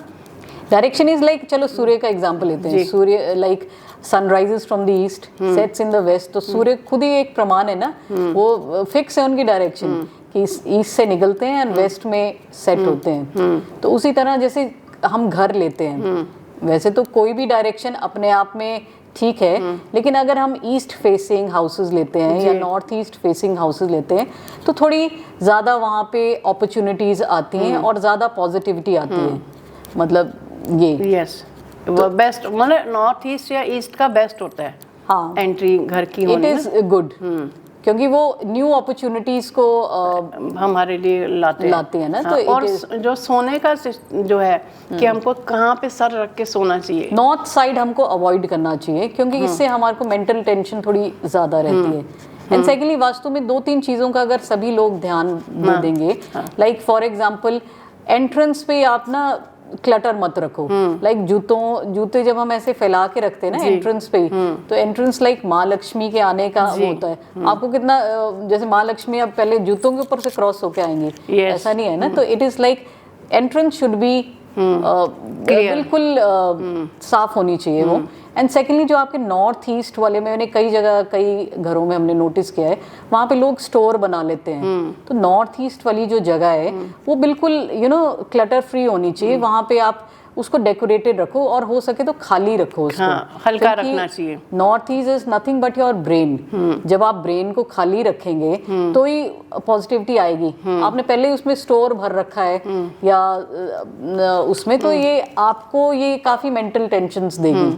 Speaker 2: डायरेक्शन इज लाइक, चलो सूर्य का एग्जांपल लेते हैं। सूर्य like sunrises from the east, sets in the west. तो सूर्य खुद ही एक प्रमाण है ना, वो फिक्स है उनकी डायरेक्शन कि ईस्ट से निकलते हैं और वेस्ट में सेट होते हैं। तो उसी तरह जैसे हम घर लेते हैं, वैसे तो कोई भी डायरेक्शन अपने आप में ठीक है, लेकिन अगर हम ईस्ट फेसिंग हाउसेस लेते हैं या नॉर्थ ईस्ट फेसिंग हाउसेस लेते हैं तो थोड़ी ज़्यादा वहाँ पे अपॉर्चुनिटीज़ आती हैं और ज़्यादा पॉजिटिविटी आती है। मतलब ये
Speaker 1: यस, वो बेस्ट, मतलब नॉर्थ ईस्ट या ईस्ट का बेस्ट होता है।
Speaker 2: हाँ,
Speaker 1: एंट्री घर की
Speaker 2: इट इज़ गुड, क्योंकि वो न्यू अपॉर्चुनिटीज को
Speaker 1: हमारे लिए लाते हैं
Speaker 2: ना।
Speaker 1: हाँ, तो और जो सोने का जो है कि हमको कहाँ पे सर रख के सोना चाहिए,
Speaker 2: नॉर्थ साइड हमको अवॉइड करना चाहिए, क्योंकि इससे हमारे को मेंटल टेंशन थोड़ी ज़्यादा रहती है। एंड सेकेंडली वास्तु में 2-3 चीज़ों का अगर सभी लोग ध्यान दे देंगे, लाइक फॉर एग्जाम्पल एंट्रेंस पे आप ना क्लटर मत रखो। लाइक जूते जब हम ऐसे फैला के रखते हैं ना एंट्रेंस पे, तो एंट्रेंस लाइक माँ लक्ष्मी के आने का होता है। आपको कितना जैसे माँ लक्ष्मी अब पहले जूतों के ऊपर से क्रॉस होके आएंगी, ऐसा नहीं है ना। तो it is like entrance should be बिल्कुल साफ होनी चाहिए वो। एंड सेकेंडली जो आपके नॉर्थ ईस्ट वाले में, मैंने कई जगह कई घरों में हमने नोटिस किया है, वहाँ पे लोग स्टोर बना लेते हैं। तो नॉर्थ ईस्ट वाली जो जगह है वो बिल्कुल क्लटर फ्री होनी चाहिए। वहाँ पे आप उसको डेकोरेटेड रखो और हो सके तो खाली रखो उसको।
Speaker 1: हाँ, हल्का रखना चाहिए।
Speaker 2: North east is nothing but your brain. जब आप ब्रेन को खाली रखेंगे तो ही पॉजिटिविटी आएगी। आपने पहले ही उसमें स्टोर भर रखा है या उसमें, तो ये आपको ये काफी मेंटल टेंशन्स देगी।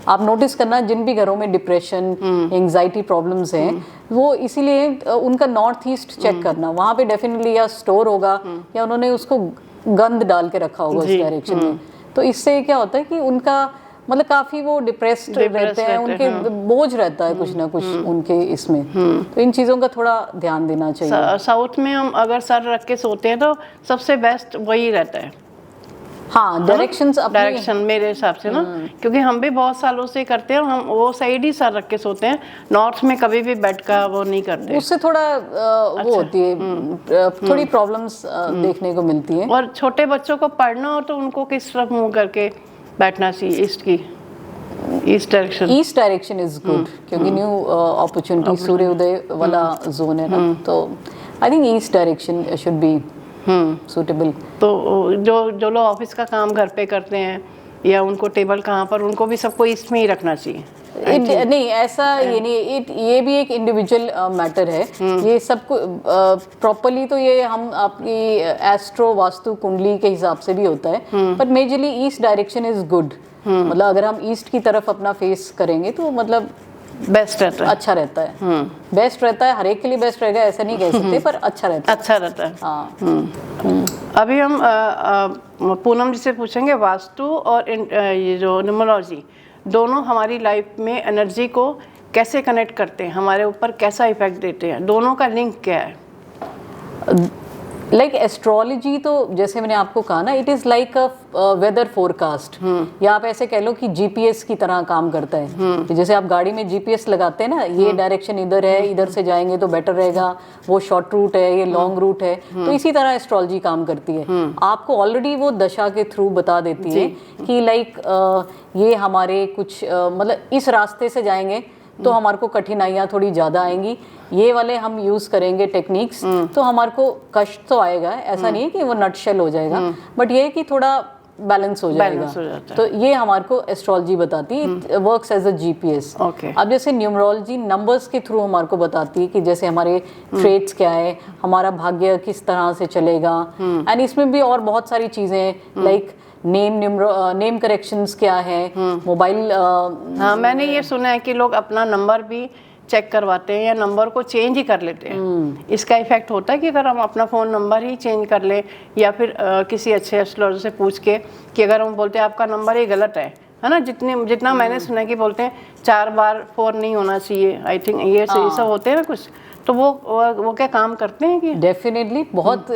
Speaker 2: आप नोटिस करना, जिन भी घरों में डिप्रेशन, एंजाइटी प्रॉब्लम्स हैं, वो इसीलिए उनका नॉर्थ ईस्ट चेक करना। वहाँ पे डेफिनेटली या स्टोर होगा या उन्होंने उसको गंद डाल के रखा होगा उस डायरेक्शन में। तो इससे क्या होता है कि उनका मतलब काफी वो डिप्रेस्ड रहते हैं, उनके बोझ रहता है कुछ ना कुछ उनके इसमें। तो इन चीजों का थोड़ा ध्यान देना चाहिए।
Speaker 1: साउथ में हम अगर सर रख के सोते हैं तो सबसे बेस्ट वही रहता है।
Speaker 2: हाँ,
Speaker 1: डायरेक्शन मेरे हिसाब से ना, क्योंकि हम भी बहुत सालों से करते हैं, हम वो साइड ही सर रख के सोते हैं। नॉर्थ में कभी भी बेड का वो नहीं करते,
Speaker 2: उससे थोड़ा वो होती है, थोड़ी प्रॉब्लम्स देखने को मिलती है।
Speaker 1: और छोटे बच्चों को पढ़ना हो तो उनको किस तरफ मुंह करके बैठना चाहिए? ईस्ट
Speaker 2: डायरेक्शन इज गुड, क्योंकि न्यू अपॉर्चुनिटी सूर्योदय वाला जोन है ना। तो I think east direction should be suitable.
Speaker 1: तो जो लोग ऑफिस का काम घर पे करते हैं या उनको टेबल कहाँ पर, उनको भी सबको ईस्ट में ही रखना चाहिए।
Speaker 2: नहीं, ऐसा ये नहीं, ये भी एक इंडिविजुअल मैटर है। ये सबको प्रॉपरली तो ये हम आपकी एस्ट्रो वास्तु कुंडली के हिसाब से भी होता है, पर majorly east direction is good. मतलब अगर हम ईस्ट की तरफ अपना फेस करेंगे तो मतलब
Speaker 1: बेस्ट रहता है,
Speaker 2: अच्छा रहता है। बेस्ट रहता है, हर एक के लिए बेस्ट रहेगा ऐसा नहीं कह सकते, पर अच्छा रहता है।
Speaker 1: हाँ। अभी हम पूनम जी से पूछेंगे, वास्तु और ये जो न्यूमरोलॉजी दोनों हमारी लाइफ में एनर्जी को कैसे कनेक्ट करते हैं, हमारे ऊपर कैसा इफेक्ट देते हैं, दोनों का लिंक क्या है?
Speaker 2: लाइक एस्ट्रोलॉजी तो जैसे मैंने आपको कहा ना, it is like a weather forecast, या आप ऐसे कह लो कि जीपीएस की तरह काम करता है। कि जैसे आप गाड़ी में जीपीएस लगाते हैं ना, ये डायरेक्शन इधर है, इधर से जाएंगे तो बेटर रहेगा, वो शॉर्ट रूट है, ये लॉन्ग रूट है। तो इसी तरह एस्ट्रोलॉजी काम करती है। आपको ऑलरेडी वो दशा के थ्रू बता देती है कि लाइक ये हमारे कुछ मतलब इस रास्ते से जाएंगे तो हमारे को कठिनाइयाँ थोड़ी ज़्यादा आएंगी, ये वाले हम यूज़ करेंगे टेक्निक्स तो हमारे को कष्ट तो आएगा। ऐसा नहीं है कि वो नटशेल हो जाएगा, बट ये है कि थोड़ा बैलेंस हो जाएगा।
Speaker 1: हो जाता है।
Speaker 2: तो ये हमारे को एस्ट्रोलॉजी बताती है, works as a GPS.
Speaker 1: Okay.
Speaker 2: अब जैसे न्यूमरोलॉजी नंबर्स के थ्रू हमारे को बताती है कि जैसे हमारे ट्रेट्स क्या है, हमारा भाग्य किस तरह से चलेगा, एंड इसमें भी और बहुत सारी चीजें लाइक नेम करेक्शंस क्या है, मोबाइल।
Speaker 1: हाँ, मैंने ये सुना है कि लोग अपना नंबर भी चेक करवाते हैं या नंबर को चेंज ही कर लेते हैं। इसका इफेक्ट होता है कि अगर हम अपना फ़ोन नंबर ही चेंज कर लें या फिर किसी अच्छे एस्ट्रोलॉजर से पूछ के कि अगर हम बोलते हैं आपका नंबर ही गलत है ना, जितना मैंने सुना है कि बोलते हैं 4 बार 4 नहीं होना चाहिए, आई थिंक ये सब होते हैं ना कुछ, तो वो क्या काम करते हैं कि
Speaker 2: डेफिनेटली बहुत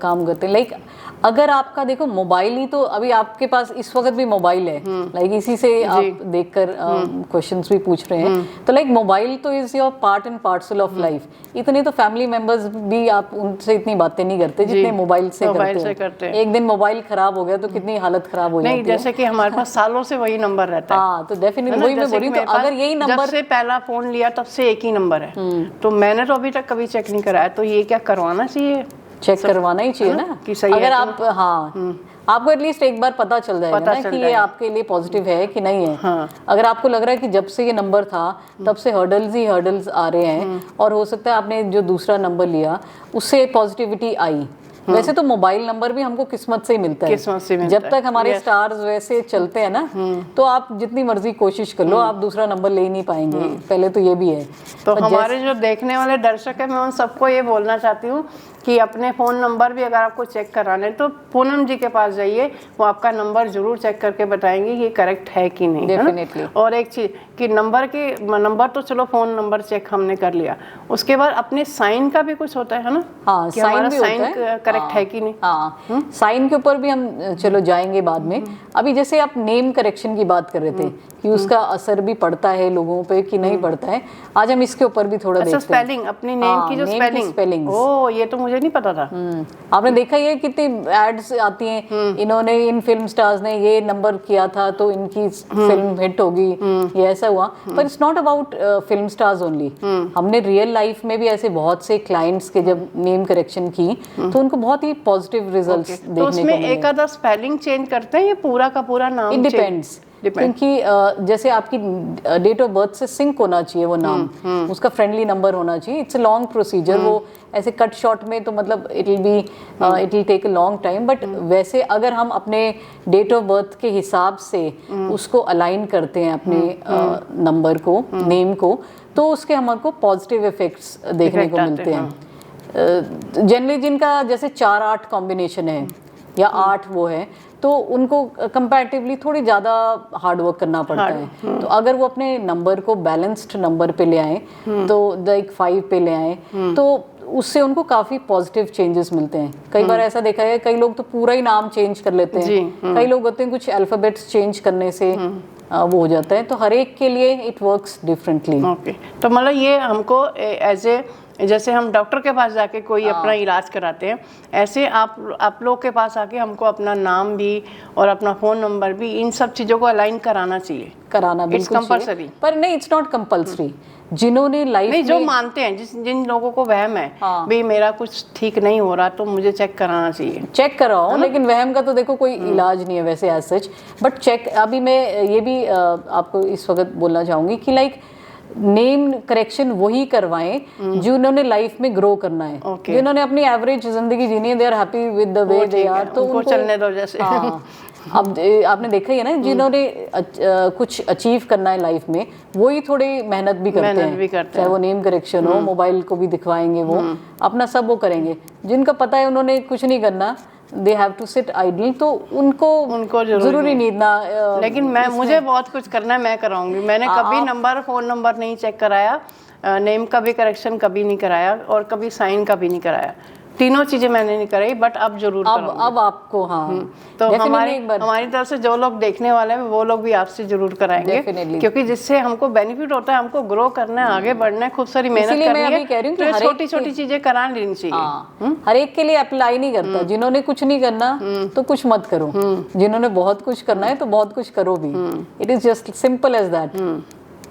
Speaker 2: काम करते हैं। लाइक अगर आपका देखो मोबाइल ही, तो अभी आपके पास इस वक्त भी मोबाइल है, लाइक इसी से आप देखकर क्वेश्चंस भी पूछ रहे हैं, तो लाइक मोबाइल तो is your part and parcel of life. इतने तो फैमिली मेंबर्स भी आप उनसे इतनी बातें नहीं करते जितने मोबाइल से करते हैं। एक दिन मोबाइल खराब हो गया तो कितनी हालत खराब हो जाती है।
Speaker 1: जैसे कि हमारे पास सालों से वही नंबर रहता है।
Speaker 2: हाँ, तो डेफिनेटली वही मैं बोल रही हूँ। तो अगर यही नंबर,
Speaker 1: जब से पहला फोन लिया तब से एक ही नंबर है, तो मैंने तो अभी तक कभी चेक नहीं कराया, तो ये क्या करवाना चाहिए?
Speaker 2: चेक करवाना ही चाहिए ना
Speaker 1: कि सही
Speaker 2: अगर
Speaker 1: है
Speaker 2: आप आपको एटलीस्ट एक बार पता चल जाएगा ना कि ये आपके लिए पॉजिटिव है कि नहीं है।
Speaker 1: हाँ।
Speaker 2: अगर आपको लग रहा है कि जब से ये नंबर था तब से हर्डल्स आ रहे हैं, और हो सकता है आपने जो दूसरा नंबर लिया उससे पॉजिटिविटी आई। वैसे तो मोबाइल नंबर भी हमको किस्मत से ही मिलता है,
Speaker 1: किस्मत से मिलता
Speaker 2: जब तक हमारे स्टार्स वैसे चलते हैं ना, तो आप जितनी मर्जी कोशिश कर लो, आप दूसरा नंबर ले ही नहीं पाएंगे। पहले तो ये भी है।
Speaker 1: तो हमारे जो देखने वाले दर्शक है, मैं उन सबको ये बोलना चाहती हूँ कि अपने फ़ोन नंबर भी अगर आपको चेक कराने तो पूनम जी के पास जाइए, वो आपका नंबर जरूर चेक करके बताएंगे कि करेक्ट है कि नहीं।
Speaker 2: डेफिनेटली।
Speaker 1: और एक चीज़ कि नंबर तो चलो फ़ोन नंबर चेक हमने कर लिया, उसके बाद अपने साइन का भी कुछ होता है ना।
Speaker 2: हाँ,
Speaker 1: कि हमारा साइन करेक्ट है कि नहीं।
Speaker 2: हाँ, साइन के ऊपर भी हम चलो जाएंगे बाद में। अभी जैसे आप नेम करेक्शन की बात कर रहे थे कि उसका असर भी पड़ता है लोगों पे कि नहीं पड़ता है, आज हम इसके ऊपर भी थोड़ा देखते हैं।
Speaker 1: स्पेलिंग, अपनी नेम की जो स्पेलिंग, ओ ये तो मुझे नहीं पता था।
Speaker 2: आपने देखा ये कितनी एड्स आती हैं, इन्होंने इन फिल्म स्टार्स ने ये नंबर किया था तो इनकी फिल्म हिट होगी, ये ऐसा हुआ। पर it's not about film stars only. हमने रियल लाइफ में भी ऐसे बहुत से क्लाइंट्स के जब नेम करेक्शन की तो उनको बहुत ही पॉजिटिव रिजल्ट्स देखने को मिले।
Speaker 1: तो उसमें एक आधा स्पेलिंग चेंज करते हैं या पूरा का पूरा नाम?
Speaker 2: इट डिपेंड्स, क्योंकि जैसे आपकी डेट ऑफ बर्थ से सिंक होना चाहिए वो नाम, उसका फ्रेंडली नंबर होना चाहिए। इट्स अ लॉन्ग प्रोसीजर, वो ऐसे कट शॉट में तो मतलब it will take a long time, but वैसे अगर हम अपने डेट ऑफ बर्थ के हिसाब से उसको अलाइन करते हैं अपने नंबर को, नेम को, तो उसके हमारे पॉजिटिव इफेक्ट्स देखने को मिलते हैं। जनरली जिनका जैसे 4-8 कॉम्बिनेशन है या 8 वो है, तो उनको कंपैरेटिवली थोड़ी ज़्यादा हार्ड वर्क करना पड़ता है। तो अगर वो अपने नंबर को बैलेंस्ड नंबर पे ले आए, तो लाइक 5 पे ले आए, तो उससे उनको काफ़ी पॉजिटिव चेंजेस मिलते हैं। कई बार ऐसा देखा है, कई लोग तो पूरा ही नाम चेंज कर लेते हैं, कई लोग होते हैं कुछ अल्फ़ाबेट्स चेंज करने से वो हो जाता है। तो हर एक के लिए इट वर्क्स डिफरेंटली।
Speaker 1: ओके, तो मतलब ये हमको एज ए, जैसे हम डॉक्टर के पास जाके कोई अपना इलाज कराते हैं, ऐसे आप लोग के पास आके हमको अपना नाम भी और अपना फ़ोन नंबर भी, इन सब चीज़ों को अलाइन कराना चाहिए।
Speaker 2: कराना बिल्कुल
Speaker 1: कंपलसरी,
Speaker 2: पर नहीं, इट्स नॉट कंपलसरी। जिन्होंने लाइफ में
Speaker 1: जो मानते हैं, जिन लोगों को वहम है भाई मेरा कुछ ठीक नहीं हो रहा तो मुझे चेक कराना चाहिए,
Speaker 2: चेक कराओ। लेकिन वहम का तो देखो कोई इलाज नहीं है वैसे एज सच, बट चेक। अभी मैं ये भी आपको इस वक्त बोलना चाहूँगी कि लाइक नेम करेक्शन वही करवाएं जिन्होंने लाइफ में ग्रो करना है, जिन्होंने अपनी एवरेज जिंदगी जीनी है, they are happy with the way they are, तो उनको
Speaker 1: चलने दो। जैसे
Speaker 2: अब आपने देखा ही है ना, जिन्होंने कुछ अचीव करना है लाइफ में, वही थोड़ी मेहनत भी करते हैं, चाहे वो नेम करेक्शन हो, मोबाइल को भी दिखवाएंगे, वो अपना सब वो करेंगे। जिनका पता है उन्होंने कुछ नहीं करना, they have to sit idle, तो उनको जरूरी नहीं ना।
Speaker 1: लेकिन मुझे बहुत कुछ करना है, मैं कराऊंगी। मैंने कभी नंबर, फ़ोन नंबर नहीं चेक कराया, नेम का भी करेक्शन कभी नहीं कराया, और कभी साइन का भी नहीं कराया। तीनों चीजें मैंने नहीं कराई, बट अब जरूर करूंगी।
Speaker 2: अब आपको
Speaker 1: तो हमारी तरफ से जो लोग देखने वाले हैं वो लोग भी आपसे जरूर कराएंगे, क्योंकि जिससे हमको बेनिफिट होता है, हमको ग्रो करना है, आगे बढ़ना है, खूब सारी मेहनत करनी है, तो छोटी छोटी चीजें करा लेनी चाहिए।
Speaker 2: हर एक के लिए अप्लाई नहीं करता। जिन्होंने कुछ नहीं करना तो कुछ मत करो, जिन्होंने बहुत कुछ करना है तो बहुत कुछ करो भी। It is just simple as that.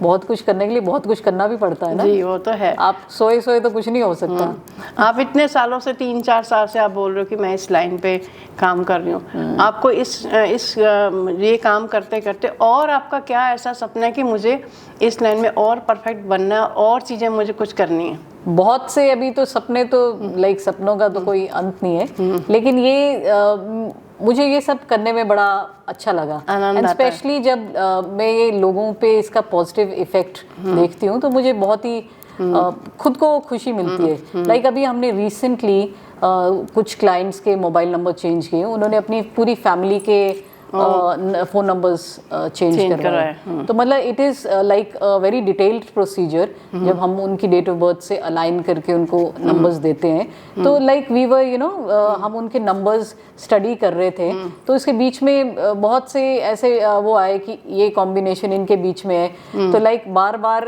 Speaker 2: बहुत कुछ करने के लिए बहुत कुछ करना भी पड़ता है ना
Speaker 1: जी, वो तो है।
Speaker 2: आप सोए सोए तो कुछ नहीं हो सकता।
Speaker 1: आप इतने सालों से 3-4 साल से आप बोल रहे हो कि मैं इस लाइन पे काम कर रही हूँ। आपको इस ये काम करते करते और आपका क्या ऐसा सपना है कि मुझे इस लाइन में और परफेक्ट बनना है और चीज़ें मुझे कुछ करनी है?
Speaker 2: बहुत से अभी तो सपने तो लाइक सपनों का तो कोई अंत नहीं है, लेकिन ये मुझे ये सब करने में बड़ा अच्छा लगा। एंड स्पेशली जब मैं ये लोगों पे इसका पॉजिटिव इफेक्ट देखती हूँ तो मुझे बहुत ही खुद को खुशी मिलती है। लाइक अभी हमने रिसेंटली कुछ क्लाइंट्स के मोबाइल नंबर चेंज किए, उन्होंने अपनी पूरी फैमिली के फोन नंबर्स चेंज करवाए। तो मतलब it is like a very detailed procedure. जब हम उनकी डेट ऑफ बर्थ से अलाइन करके उनको नंबर्स देते हैं तो like we were you know हम उनके नंबर्स स्टडी कर रहे थे, तो इसके बीच में बहुत से ऐसे वो आए कि ये कॉम्बिनेशन इनके बीच में है। तो लाइक बार बार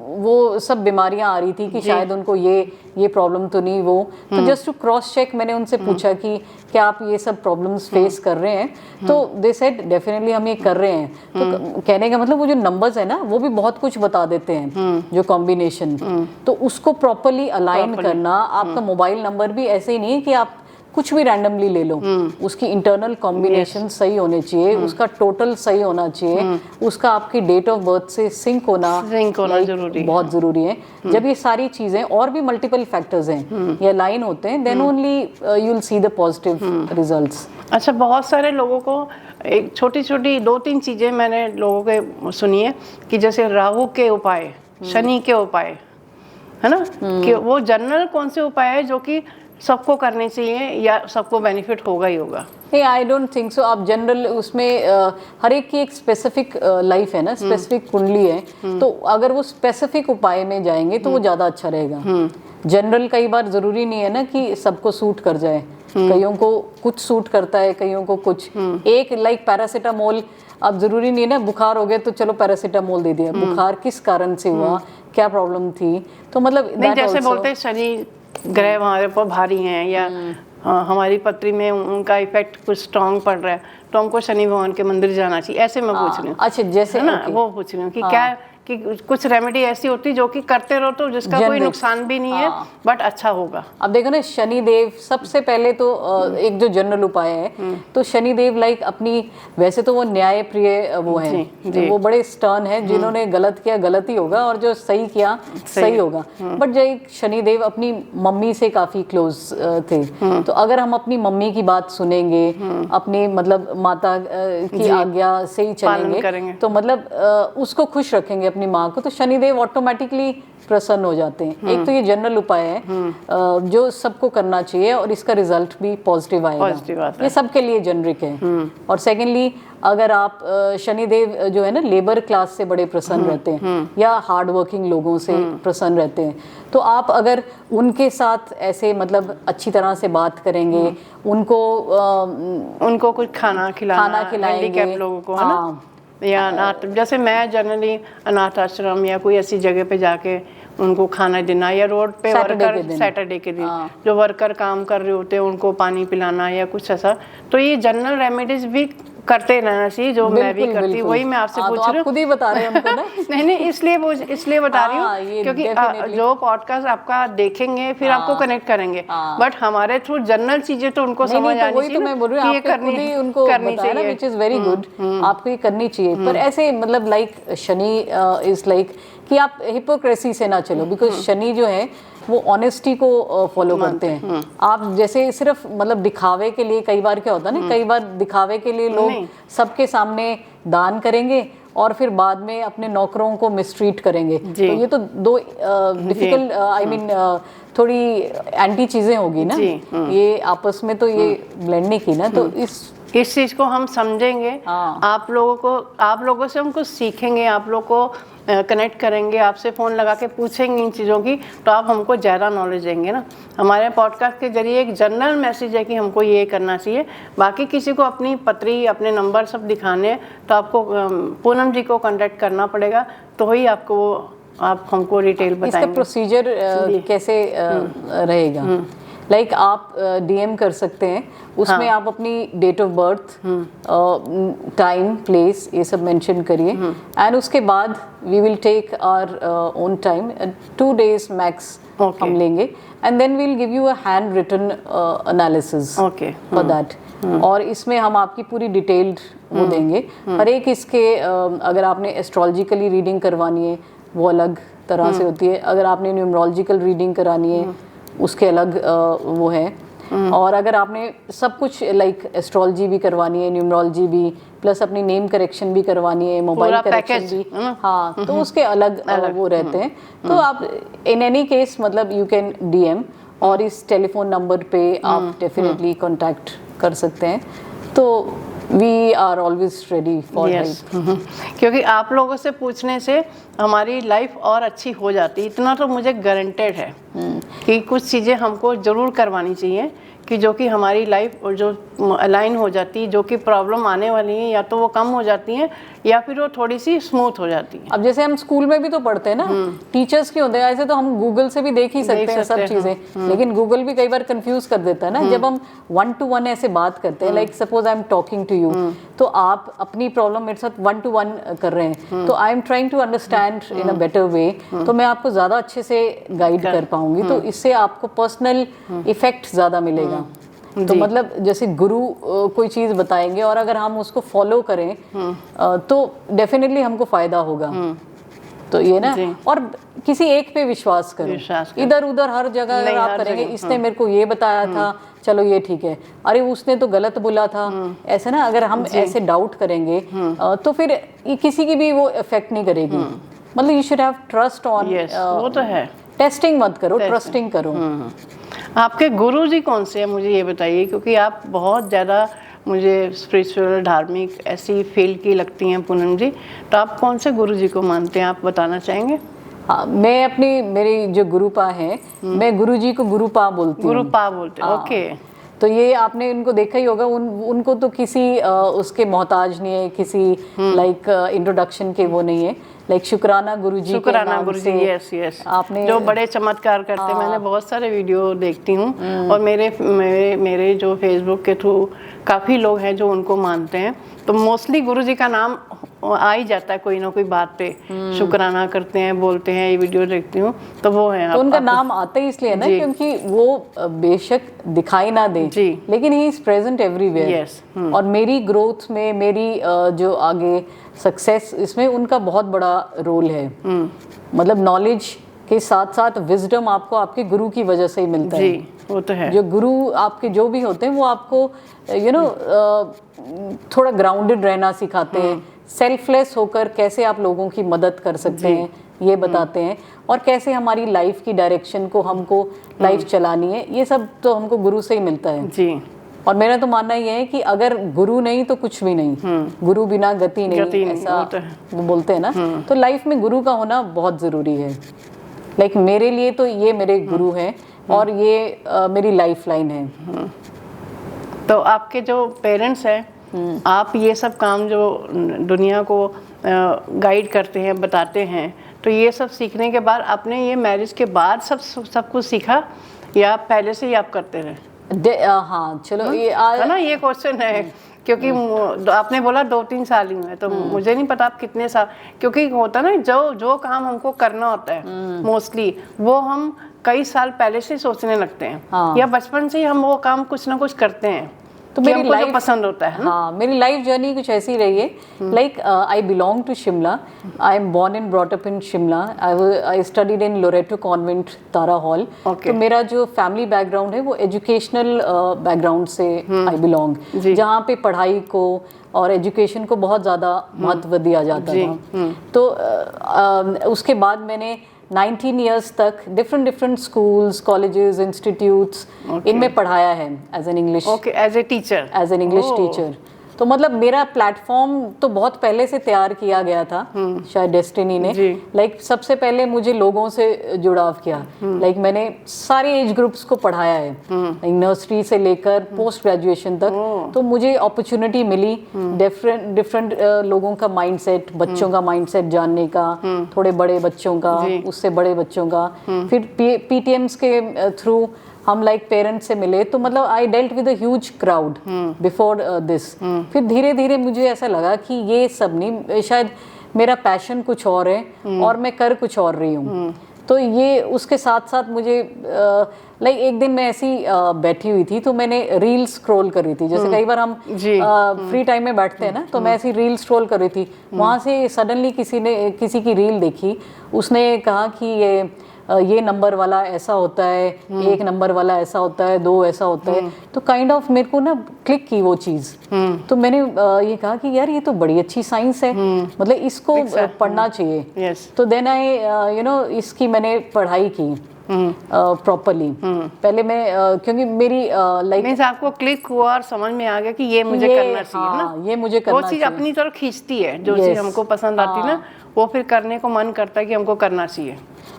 Speaker 2: वो सब बीमारियां आ रही थी कि शायद उनको ये प्रॉब्लम तो नहीं वो। तो जस्ट टू क्रॉस चेक मैंने उनसे पूछा कि क्या आप ये सब प्रॉब्लम्स फेस कर रहे हैं? तो दे सेड डेफिनेटली हम ये कर रहे हैं। तो कहने का मतलब वो जो नंबर्स है ना वो भी बहुत कुछ बता देते हैं, जो कॉम्बिनेशन। तो उसको प्रॉपर्ली अलाइन करना, आपका मोबाइल नंबर भी ऐसे ही नहीं है कि आप कुछ भी रैंडमली ले लो, उसकी इंटरनल कॉम्बिनेशन सही होने चाहिए, उसका टोटल सही होना चाहिए, उसका आपकी डेट ऑफ बर्थ से सिंक होना
Speaker 1: जरूरी,
Speaker 2: बहुत जरूरी है। जब ये सारी चीजें और भी मल्टीपल फैक्टर्स हैं ये अलाइन होते हैं, then only you will see the positive results.
Speaker 1: अच्छा, बहुत सारे लोगों को एक छोटी छोटी 2-3 चीज़ें मैंने लोगों के सुनी है कि जैसे राहु के उपाय, शनि के उपाय, है ना, कि वो जनरल कौन से उपाय है जो कि सबको करने चाहिए या सबको बेनिफिट होगा ही होगा?
Speaker 2: नहीं, आई डोंट थिंक सो। आप जनरल उसमें हर एक की एक स्पेसिफिक लाइफ है ना, स्पेसिफिक कुंडली है, तो अगर वो स्पेसिफिक उपाय में जाएंगे तो वो ज़्यादा अच्छा रहेगा। जनरल कई बार ज़रूरी नहीं है ना कि सबको सूट कर जाए, कईयों को कुछ सूट करता है, कईयों को कुछ। एक लाइक पैरासीटामोल, अब ज़रूरी नहीं है ना बुखार हो गया तो चलो पैरासीटामोल दे दिया। बुखार किस कारण से हुआ, क्या प्रॉब्लम थी, तो मतलब
Speaker 1: नहीं, जैसे बोलते हैं शनि ग्रह हमारे पर भारी हैं या हमारी पत्री में उनका इफेक्ट कुछ स्ट्रांग पड़ रहा है तो हमको शनि भगवान के मंदिर जाना चाहिए, ऐसे मैं पूछ रही हूँ।
Speaker 2: अच्छा, जैसे
Speaker 1: है ना, वो पूछ रही हूँ कि क्या कि कुछ रेमेडी ऐसी होती है जो कि करते रहो तो जिसका कोई नुकसान भी नहीं है बट अच्छा होगा।
Speaker 2: अब देखो ना, शनि देव सबसे पहले तो एक जो जनरल उपाय है, तो शनि देव लाइक अपनी, वैसे तो वो न्याय प्रिय वो है, वो बड़े स्टर्न है, जिन्होंने गलत किया गलत ही होगा और जो सही किया सही होगा। बट जो शनि देव अपनी मम्मी से काफी क्लोज थे, तो अगर हम अपनी मम्मी की बात सुनेंगे, अपनी मतलब माता की आज्ञा से ही चलेंगे, तो मतलब उसको खुश रखेंगे अपनी माँ को, तो शनिदेव ऑटोमेटिकली प्रसन्न हो जाते हैं। एक तो ये जनरल उपाय है जो सबको करना चाहिए और इसका रिजल्ट भी पॉजिटिव आएगा, ये सबके लिए जेनरिक है। और सेकेंडली, अगर आप शनिदेव जो है ना लेबर क्लास से बड़े प्रसन्न रहते हैं या हार्ड वर्किंग लोगों से प्रसन्न रहते हैं, तो आप अगर उनके साथ ऐसे मतलब अच्छी तरह से बात करेंगे, उनको कुछ खाना खिलाएंगे
Speaker 1: लोगों को, है ना, या अनाथ, जैसे मैं जनरली अनाथ आश्रम या कोई ऐसी जगह पे जाके उनको खाना देना, या रोड पे वर्कर सैटरडे के दिन जो वर्कर काम कर रहे होते हैं उनको पानी पिलाना या कुछ ऐसा, तो ये जनरल रेमेडीज भी करते रहना चाहिए, जो मैं भी करती हूँ। वही मैं आपसे पूछ रही हूँ,
Speaker 2: खुद ही बता रहे हैं उनको ना
Speaker 1: नहीं इसलिए बता रही हूँ क्योंकि जो पॉडकास्ट आपका देखेंगे फिर आपको कनेक्ट करेंगे, बट हमारे थ्रू जनरल चीजें तो उनको समझ आनी चाहिए।
Speaker 2: तो मैं बोल रही हूँ, उनको करनी चाहिए, व्हिच इज वेरी गुड, आपको ये करनी चाहिए। पर ऐसे मतलब लाइक शनि इज लाइक कि आप हिपोक्रेसी से ना चलो, बिकॉज शनि जो है वो ऑनेस्टी को फॉलो करते हैं। आप जैसे सिर्फ मतलब दिखावे के लिए, कई बार क्या होता है ना, कई बार दिखावे के लिए लोग सबके सामने दान करेंगे और फिर बाद में अपने नौकरों को मिसट्रीट करेंगे, तो ये तो दो डिफिकल्ट आई मीन थोड़ी एंटी चीजें होगी ना, ये आपस में तो ये ब्लेंड नहीं की ना। तो
Speaker 1: इस चीज को हम समझेंगे, आप लोगों से हम कुछ सीखेंगे, आप लोग को कनेक्ट करेंगे, आपसे फ़ोन लगा के पूछेंगे इन चीज़ों की, तो आप हमको ज़्यादा नॉलेज देंगे ना। हमारे पॉडकास्ट के जरिए एक जनरल मैसेज है कि हमको ये करना चाहिए, बाकी किसी को अपनी पत्री अपने नंबर सब दिखाने हैं तो आपको पूनम जी को कांटेक्ट करना पड़ेगा, तो ही आप हमको डिटेल बताएंगे।
Speaker 2: इसका प्रोसीजर कैसे रहेगा? लाइक आप DM कर सकते हैं, उसमें आप अपनी date of birth, time, place ये सब मेंशन करिए एंड उसके बाद we will take our own time, 2 days max हम लेंगे and then we will give you a handwritten analysis for that. और इसमें हम आपकी पूरी डिटेल्ड वो देंगे। हर एक इसके अगर आपने एस्ट्रोलॉजिकली रीडिंग करवानी है वो अलग तरह से होती है, अगर आपने न्यूमरोलॉजिकल रीडिंग करानी है उसके अलग वो है, और अगर आपने सब कुछ लाइक एस्ट्रोलॉजी भी करवानी है, न्यूमरोलॉजी भी, प्लस अपनी नेम करेक्शन भी करवानी है, मोबाइल करेक्शन भी, हाँ, तो उसके अलग वो रहते हैं। तो आप इन एनी केस मतलब यू कैन DM और इस टेलीफोन नंबर पे आप डेफिनेटली कांटेक्ट कर सकते हैं। तो we are always ready for help.
Speaker 1: क्योंकि आप लोगों से पूछने से हमारी लाइफ और अच्छी हो जाती है, इतना तो मुझे गारंटेड है कि कुछ चीज़ें हमको ज़रूर करवानी चाहिए कि जो कि हमारी लाइफ और जो अलाइन हो जाती है, जो कि प्रॉब्लम आने वाली है या तो वो कम हो जाती हैं या फिर वो थोड़ी सी स्मूथ हो जाती है।
Speaker 2: अब जैसे हम स्कूल में भी तो पढ़ते हैं ना, टीचर्स के होते हैं, ऐसे तो हम गूगल से भी देख ही सकते हैं सब चीजें, लेकिन गूगल भी कई बार कंफ्यूज कर देता है ना। जब हम 1 to 1 ऐसे बात करते हैं, like suppose I am talking to you, तो आप अपनी प्रॉब्लम मेरे साथ 1 to 1 कर रहे हैं, तो I am trying to understand in a better way, तो मैं आपको ज्यादा अच्छे से गाइड कर पाऊंगी, तो इससे आपको पर्सनल इफेक्ट ज्यादा मिलेगा। तो मतलब जैसे गुरु कोई चीज बताएंगे और अगर हम उसको फॉलो करें तो डेफिनेटली हमको फायदा होगा। तो ये ना, और किसी एक पे विश्वास करें, इधर उधर हर जगह अगर आप करेंगे, इसने मेरे को ये बताया था, चलो ये ठीक है, अरे उसने तो गलत बोला था, ऐसे ना अगर हम ऐसे डाउट करेंगे तो फिर किसी की भी वो इफेक्ट नहीं करेगी। मतलब you should have trust on,
Speaker 1: वो तो है,
Speaker 2: टेस्टिंग मत करो, ट्रस्टिंग करो।
Speaker 1: आपके गुरु जी कौन से हैं मुझे ये बताइए, क्योंकि आप बहुत ज़्यादा मुझे स्पिरिचुअल धार्मिक ऐसी फील्ड की लगती हैं पूनम जी, तो आप कौन से गुरु जी को मानते हैं, आप बताना चाहेंगे?
Speaker 2: हाँ, मैं अपनी मेरी जो गुरुपा है, मैं गुरु जी को गुरुपा बोलती हूँ।
Speaker 1: गुरुपा बोलते हैं, ओके।
Speaker 2: तो ये आपने इनको देखा ही होगा, उनको तो किसी उसके मोहताज नहीं है, किसी लाइक इंट्रोडक्शन के वो नहीं है, लाइक शुक्राना गुरुजी,
Speaker 1: शुक्राना गुरुजी, यस आपने जो बड़े चमत्कार करते हैं, मैंने बहुत सारे वीडियो देखती हूँ और मेरे जो फेसबुक के थ्रू काफ़ी लोग हैं जो उनको मानते हैं, तो मोस्टली गुरुजी का नाम आ ही जाता है कोई ना कोई बात पे, शुक्राना करते हैं, बोलते हैं, ये वीडियो देखती हूँ तो वो है।
Speaker 2: तो उनका नाम आता ही इसलिए ना क्योंकि वो बेशक दिखाई ना दे लेकिन ही इज प्रेजेंट एवरीवेयर। और मेरी ग्रोथ में, मेरी जो आगे सक्सेस, इसमें उनका बहुत बड़ा रोल है। मतलब नॉलेज के साथ साथ विजडम आपको आपके गुरु की वजह से ही मिलता है।
Speaker 1: वो तो है,
Speaker 2: जो गुरु आपके जो भी होते हैं वो आपको थोड़ा ग्राउंडेड रहना सिखाते हैं, सेल्फलेस होकर कैसे आप लोगों की मदद कर सकते हैं ये बताते हैं, और कैसे हमारी लाइफ की डायरेक्शन को हमको लाइफ चलानी है, ये सब तो हमको गुरु से ही मिलता है जी। और मेरा तो मानना ये है कि अगर गुरु नहीं तो कुछ भी नहीं, गुरु बिना गति नहीं, ऐसा वो बोलते हैं ना। तो लाइफ में गुरु का होना बहुत ज़रूरी है। लाइक मेरे लिए तो ये मेरे गुरु हैं और ये मेरी लाइफ लाइन है।
Speaker 1: तो आपके जो पेरेंट्स हैं, आप ये सब काम जो दुनिया को गाइड करते हैं, बताते हैं, तो ये सब सीखने के बाद आपने ये मैरिज के बाद सब कुछ सीखा या पहले से ही आप करते रहे?
Speaker 2: हाँ चलो, ये
Speaker 1: है ना, ये क्वेश्चन है क्योंकि आपने बोला 2-3 साल ही हुए, तो मुझे नहीं पता आप कितने साल, क्योंकि होता ना जो काम हमको करना होता है मोस्टली वो हम कई साल पहले से सोचने लगते हैं, या बचपन से ही हम वो काम कुछ ना कुछ करते हैं, तो मेरी लाइफ पसंद होता है।
Speaker 2: हाँ, मेरी लाइफ जर्नी कुछ ऐसी रही है। Like I belong to Shimla, I am born and brought up in Shimla, I studied in Loreto Convent, Tara Hall. तो मेरा जो फैमिली बैकग्राउंड है वो एजुकेशनल बैकग्राउंड से आई बिलोंग, जहाँ पे पढ़ाई को और एजुकेशन को बहुत ज़्यादा महत्व दिया जाता था। तो उसके बाद मैंने 19 years तक डिफरेंट स्कूल्स, कॉलेजेस, इंस्टीट्यूट्स इनमें पढ़ाया है as an English,
Speaker 1: as an English
Speaker 2: teacher. तो मतलब मेरा प्लेटफॉर्म तो बहुत पहले से तैयार किया गया था शायद डेस्टिनी ने। लाइक सबसे पहले मुझे लोगों से जुड़ाव किया। लाइक मैंने सारे एज ग्रुप्स को पढ़ाया है, नर्सरी से लेकर पोस्ट ग्रेजुएशन तक। तो मुझे अपॉर्चुनिटी मिली डिफरेंट लोगों का माइंडसेट, बच्चों का माइंडसेट जानने का, थोड़े बड़े बच्चों का, उससे बड़े बच्चों का। फिर PTMs के थ्रू हम लाइक पेरेंट्स से मिले, तो मतलब I dealt with a huge crowd before this. फिर धीरे धीरे मुझे ऐसा लगा कि ये सब नहीं, शायद मेरा पैशन कुछ और है और मैं कर कुछ और रही हूँ। तो ये उसके साथ साथ मुझे लाइक एक दिन मैं ऐसी बैठी हुई थी, तो मैंने रील स्क्रॉल कर रही थी, जैसे कई बार हम फ्री टाइम में बैठते हैं ना, तो मैं ऐसी रील स्क्रॉल कर रही थी। वहाँ से सडनली किसी की रील देखी, उसने कहा कि ये नंबर वाला ऐसा होता है, 1 नंबर वाला ऐसा होता है, 2 ऐसा होता है। तो काइंड ऑफ मेरे को ना क्लिक की वो चीज़। तो मैंने ये कहा कि यार ये तो बड़ी अच्छी साइंस है, मतलब इसको पढ़ना चाहिए। तो देन आई इसकी मैंने पढ़ाई की प्रॉपरली। पहले मैं क्योंकि मेरी लाइक
Speaker 1: आपको क्लिक हुआ और समझ में आ गया कि ये मुझे करना चाहिए ना,
Speaker 2: ये मुझे करना
Speaker 1: वो चीज़ अपनी तरफ खींचती है, जो चीज़ हमको पसंद आती ना, वो फिर करने को मन करता है कि हमको करना चाहिए।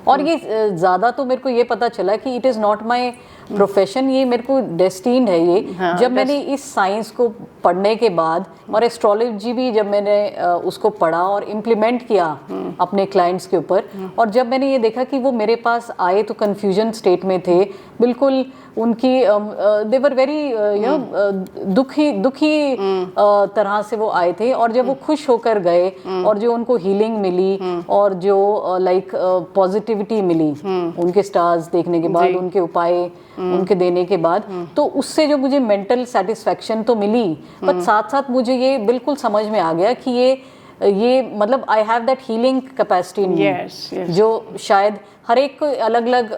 Speaker 2: और ये ज़्यादा तो मेरे को ये पता चला कि it is not my profession, ये मेरे को डेस्टिन्ड है ये। जब मैंने इस साइंस को पढ़ने के बाद, और एस्ट्रोलॉजी भी जब मैंने उसको पढ़ा और इम्प्लीमेंट किया अपने क्लाइंट्स के ऊपर, और जब मैंने ये देखा कि वो मेरे पास आए तो कन्फ्यूजन स्टेट में थे बिल्कुल, उनकी दे वर वेरी दुखी तरह से वो आए थे, और जब वो खुश होकर गए और जो उनको हीलिंग मिली और जो लाइक पॉजिटिविटी मिली उनके स्टार्स देखने के बाद, उनके उपाय उनके देने के बाद, तो उससे जो मुझे मेंटल सेटिस्फैक्शन तो मिली, पर साथ साथ मुझे ये बिल्कुल समझ में आ गया कि ये मतलब I have that healing capacity in me, जो शायद हर एक को अलग अलग